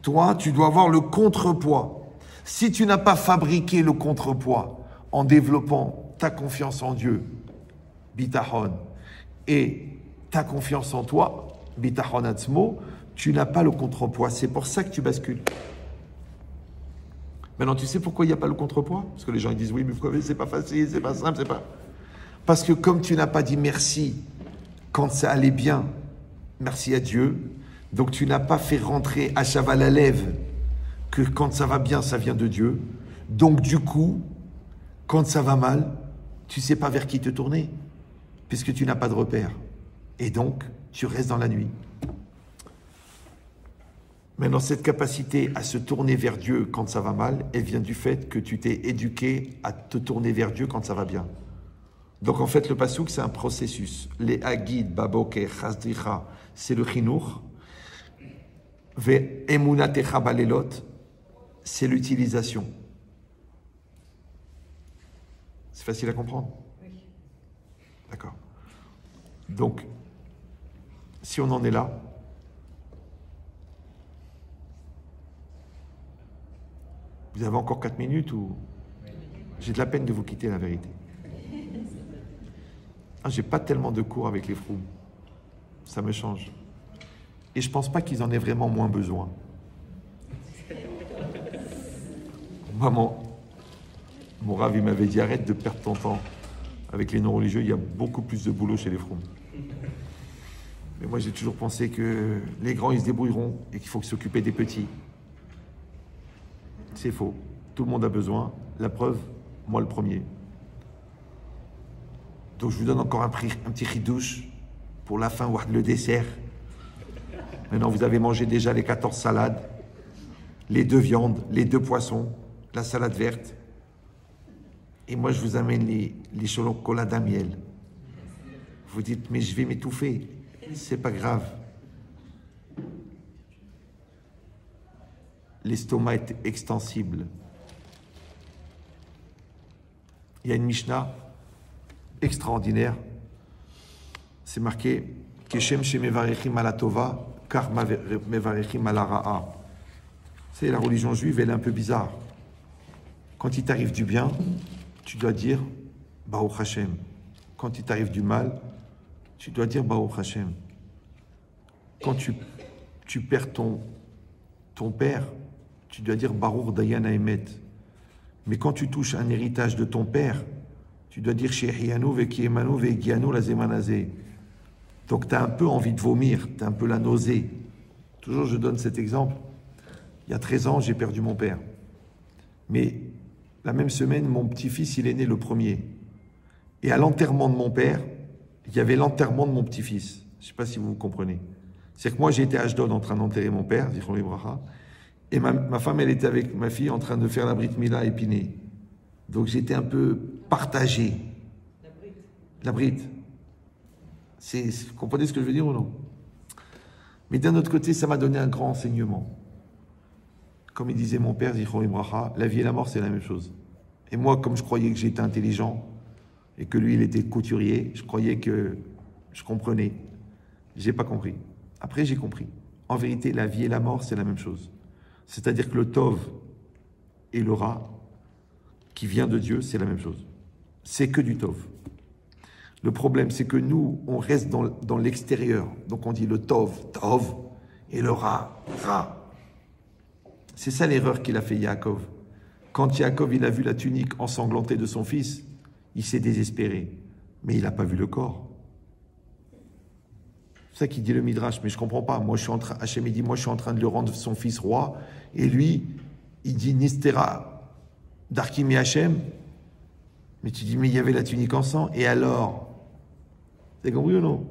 Toi, tu dois avoir le contrepoids. Si tu n'as pas fabriqué le contrepoids en développant ta confiance en Dieu, bitachon, et ta confiance en toi, bitachon atzmo, tu n'as pas le contrepoids. C'est pour ça que tu bascules. Maintenant, tu sais pourquoi il n'y a pas le contrepoids? Parce que les gens ils disent oui, mais pourquoi c'est pas facile, c'est pas simple, c'est pas. Parce que comme tu n'as pas dit merci quand ça allait bien, merci à Dieu, donc tu n'as pas fait rentrer à Chaval à lèvres que quand ça va bien, ça vient de Dieu. Donc du coup, quand ça va mal, tu ne sais pas vers qui te tourner, puisque tu n'as pas de repère. Et donc, tu restes dans la nuit. Maintenant, cette capacité à se tourner vers Dieu quand ça va mal, elle vient du fait que tu t'es éduqué à te tourner vers Dieu quand ça va bien. Donc en fait, le pasouk, c'est un processus. Les agid, baboker, chasdricha, c'est le chinour. Ve emunatecha balelot, c'est l'utilisation. C'est facile à comprendre? Oui. D'accord. Donc, si on en est là, vous avez encore 4 minutes ou j'ai de la peine de vous quitter, la vérité. Ah, j'ai pas tellement de cours avec les froums. Ça me change. Et je pense pas qu'ils en aient vraiment moins besoin. Moi, mon Rav, il m'avait dit arrête de perdre ton temps. Avec les non-religieux, il y a beaucoup plus de boulot chez les froums. Mais moi, j'ai toujours pensé que les grands, ils se débrouilleront et qu'il faut s'occuper des petits. C'est faux. Tout le monde a besoin. La preuve, moi le premier. Donc je vous donne encore un petit ridouche pour la fin, le dessert. Maintenant, vous avez mangé déjà les 14 salades, les 2 viandes, les 2 poissons, la salade verte. Et moi, je vous amène les chocolats à miel. Vous dites, mais je vais m'étouffer. C'est pas grave. L'estomac est extensible. Il y a une Mishnah extraordinaire. C'est marqué Keshem shemevarechim ala tova, kar mevarechim ala ra'a. C'est la religion juive, elle est un peu bizarre. Quand il t'arrive du bien, tu dois dire Baruch Hashem. Quand il t'arrive du mal, tu dois dire Baruch Hashem. Quand tu perds ton père, tu dois dire Baruch Dayan Haemet. Mais quand tu touches un héritage de ton père, tu dois dire Shehianu vekiemanu vegianu la zemanazé. Donc tu as un peu envie de vomir, tu as un peu la nausée. Toujours je donne cet exemple. Il y a 13 ans, j'ai perdu mon père. Mais la même semaine, mon petit-fils, il est né le premier. Et à l'enterrement de mon père, il y avait l'enterrement de mon petit-fils. Je ne sais pas si vous comprenez. C'est-à-dire que moi, j'ai été à Ashdod en train d'enterrer mon père, Zichron Libracha, et ma femme, elle était avec ma fille en train de faire la Brit Mila épinée. Donc j'étais un peu partagé. La Brit. Vous comprenez ce que je veux dire ou non? Mais d'un autre côté, ça m'a donné un grand enseignement. Comme il disait mon père, Zichron Libracha, la vie et la mort, c'est la même chose. Et moi, comme je croyais que j'étais intelligent, et que lui, il était couturier, je croyais que je comprenais. J'ai pas compris. Après, j'ai compris. En vérité, la vie et la mort, c'est la même chose. C'est-à-dire que le Tov et le Ra, qui vient de Dieu, c'est la même chose. C'est que du Tov. Le problème, c'est que nous, on reste dans l'extérieur. Donc on dit le Tov, Tov, et le Ra, Ra. C'est ça l'erreur qu'il a fait Yaakov. Quand Yaakov, il a vu la tunique ensanglantée de son fils, il s'est désespéré. Mais il n'a pas vu le corps. C'est ça qu'il dit le Midrash, mais je ne comprends pas. Moi, Hachem, il dit, moi, je suis en train de le rendre son fils roi, et lui, il dit Nistera, Darkim et Hachem. Mais tu dis, mais il y avait la tunique en sang, et alors? T'as compris ou non?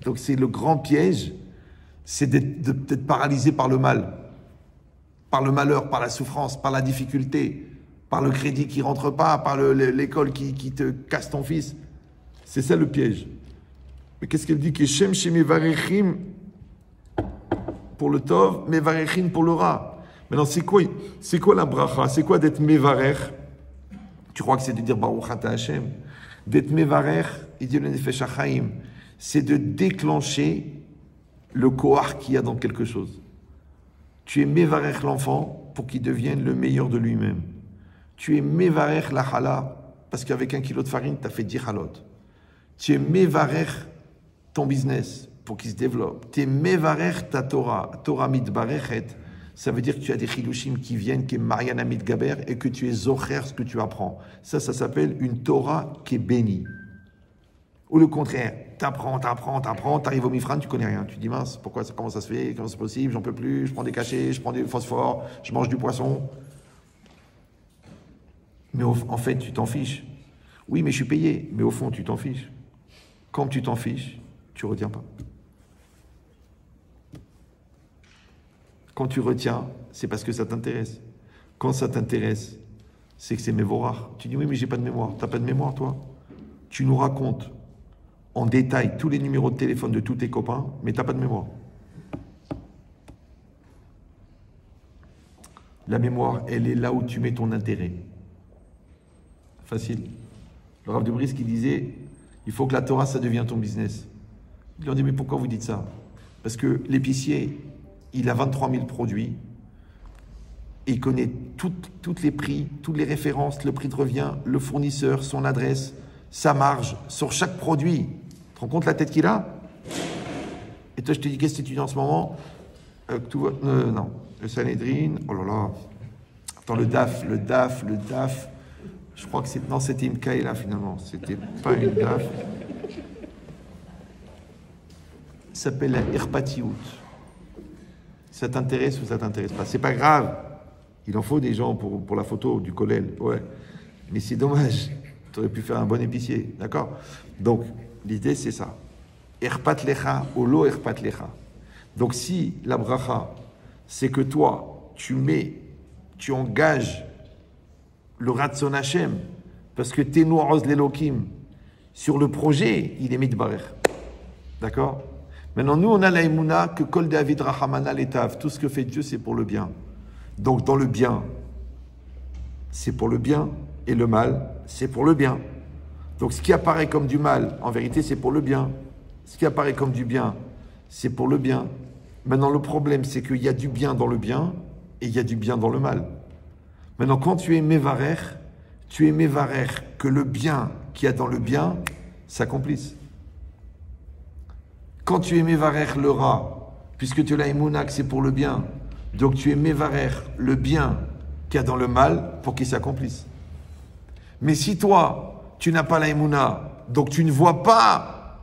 Donc, c'est le grand piège, c'est d'être paralysé par le mal, par le malheur, par la souffrance, par la difficulté, par le crédit qui ne rentre pas, par l'école qui te casse ton fils. C'est ça le piège. Mais qu'est-ce qu'elle dit? Keshem shemevarechim pour le Tov, mevarechim pour le Ra. Maintenant, c'est quoi la bracha? C'est quoi d'être mevarech? Tu crois que c'est de dire Baruch Ata Hashem? D'être mevarech, il dit le Nefesh HaChaim, c'est de déclencher le koach qu'il y a dans quelque chose. Tu es mevarech l'enfant pour qu'il devienne le meilleur de lui-même. Tu es mevarech la chala parce qu'avec 1 kilo de farine, tu as fait 10 halot. Tu es mevarech ton business pour qu'il se développe. Tu es mevarech ta Torah. Torah mitbarechet, Ça veut dire que tu as des chidushim qui viennent, qui est Mariana Mitgaber, et que tu es zocher ce que tu apprends. Ça s'appelle une Torah qui est bénie. Ou le contraire, t'apprends, t'arrives au Mifran, tu connais rien. Tu dis mince, comment ça se fait, comment c'est possible, j'en peux plus, je prends des cachets, je prends du phosphore, je mange du poisson. Mais en fait, tu t'en fiches. Oui, mais je suis payé. Mais au fond, tu t'en fiches. Quand tu t'en fiches, tu ne retiens pas. Quand tu retiens, c'est parce que ça t'intéresse. Quand ça t'intéresse, c'est que c'est mévorach. Tu dis oui, mais j'ai pas de mémoire. T'as pas de mémoire, toi? Tu nous racontes en détail tous les numéros de téléphone de tous tes copains, mais t'as pas de mémoire. La mémoire, elle est là où tu mets ton intérêt. Facile. Le Rav de Brisk qui disait, il faut que la Torah, ça devienne ton business. Ils lui ont dit, mais pourquoi vous dites ça? Parce que l'épicier, il a 23 000 produits, et il connaît tous les prix, toutes les références, le prix de revient, le fournisseur, son adresse, sa marge, sur chaque produit. Tu te rends compte la tête qu'il a? Et toi, je te dis, qu'est-ce que tu étudies en ce moment? Non, le Sanhedrin, oh là là. Attends, le DAF. Je crois que c'était une Kaïla finalement, c'était pas une DAF. Ça s'appelle la Irpatiout. Ça t'intéresse ou ça t'intéresse pas? C'est pas grave. Il en faut des gens pour la photo du Kollel, ouais. Mais c'est dommage. Tu aurais pu faire un bon épicier, d'accord? Donc, l'idée c'est ça. Irpat lecha ou lo irpat lecha. Donc, si la bracha, c'est que toi, tu engages le Ratzon Hashem, parce que t'es Noaroz l'Elokim, sur le projet, il est mitbarer. D'accord? Maintenant, nous, on a la émouna que Kol David Rahamana l'Etav, tout ce que fait Dieu, c'est pour le bien. Donc, dans le bien, c'est pour le bien, et le mal, c'est pour le bien. Donc, ce qui apparaît comme du mal, en vérité, c'est pour le bien. Ce qui apparaît comme du bien, c'est pour le bien. Maintenant, le problème, c'est qu'il y a du bien dans le bien, et il y a du bien dans le mal. Maintenant, quand tu es mévarer que le bien qu'il y a dans le bien s'accomplisse. Quand tu es mévarer le rat, puisque tu l'as émouna que c'est pour le bien, donc tu es mévarer le bien qu'il y a dans le mal pour qu'il s'accomplisse. Mais si toi, tu n'as pas la émouna, donc tu ne vois pas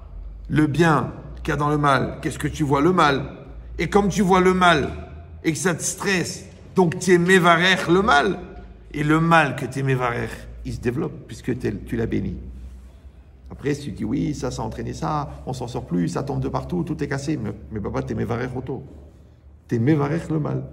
le bien qu'il y a dans le mal, qu'est-ce que tu vois? Le mal. Et comme tu vois le mal et que ça te stresse, donc tu es mévarer le mal. Et le mal que tu es mévarer, il se développe puisque tu l'as béni. Après, si tu dis oui, ça a entraîné ça, on s'en sort plus, ça tombe de partout, tout est cassé. Mais papa, tu es mévarer auto. Tu es mévarer le mal.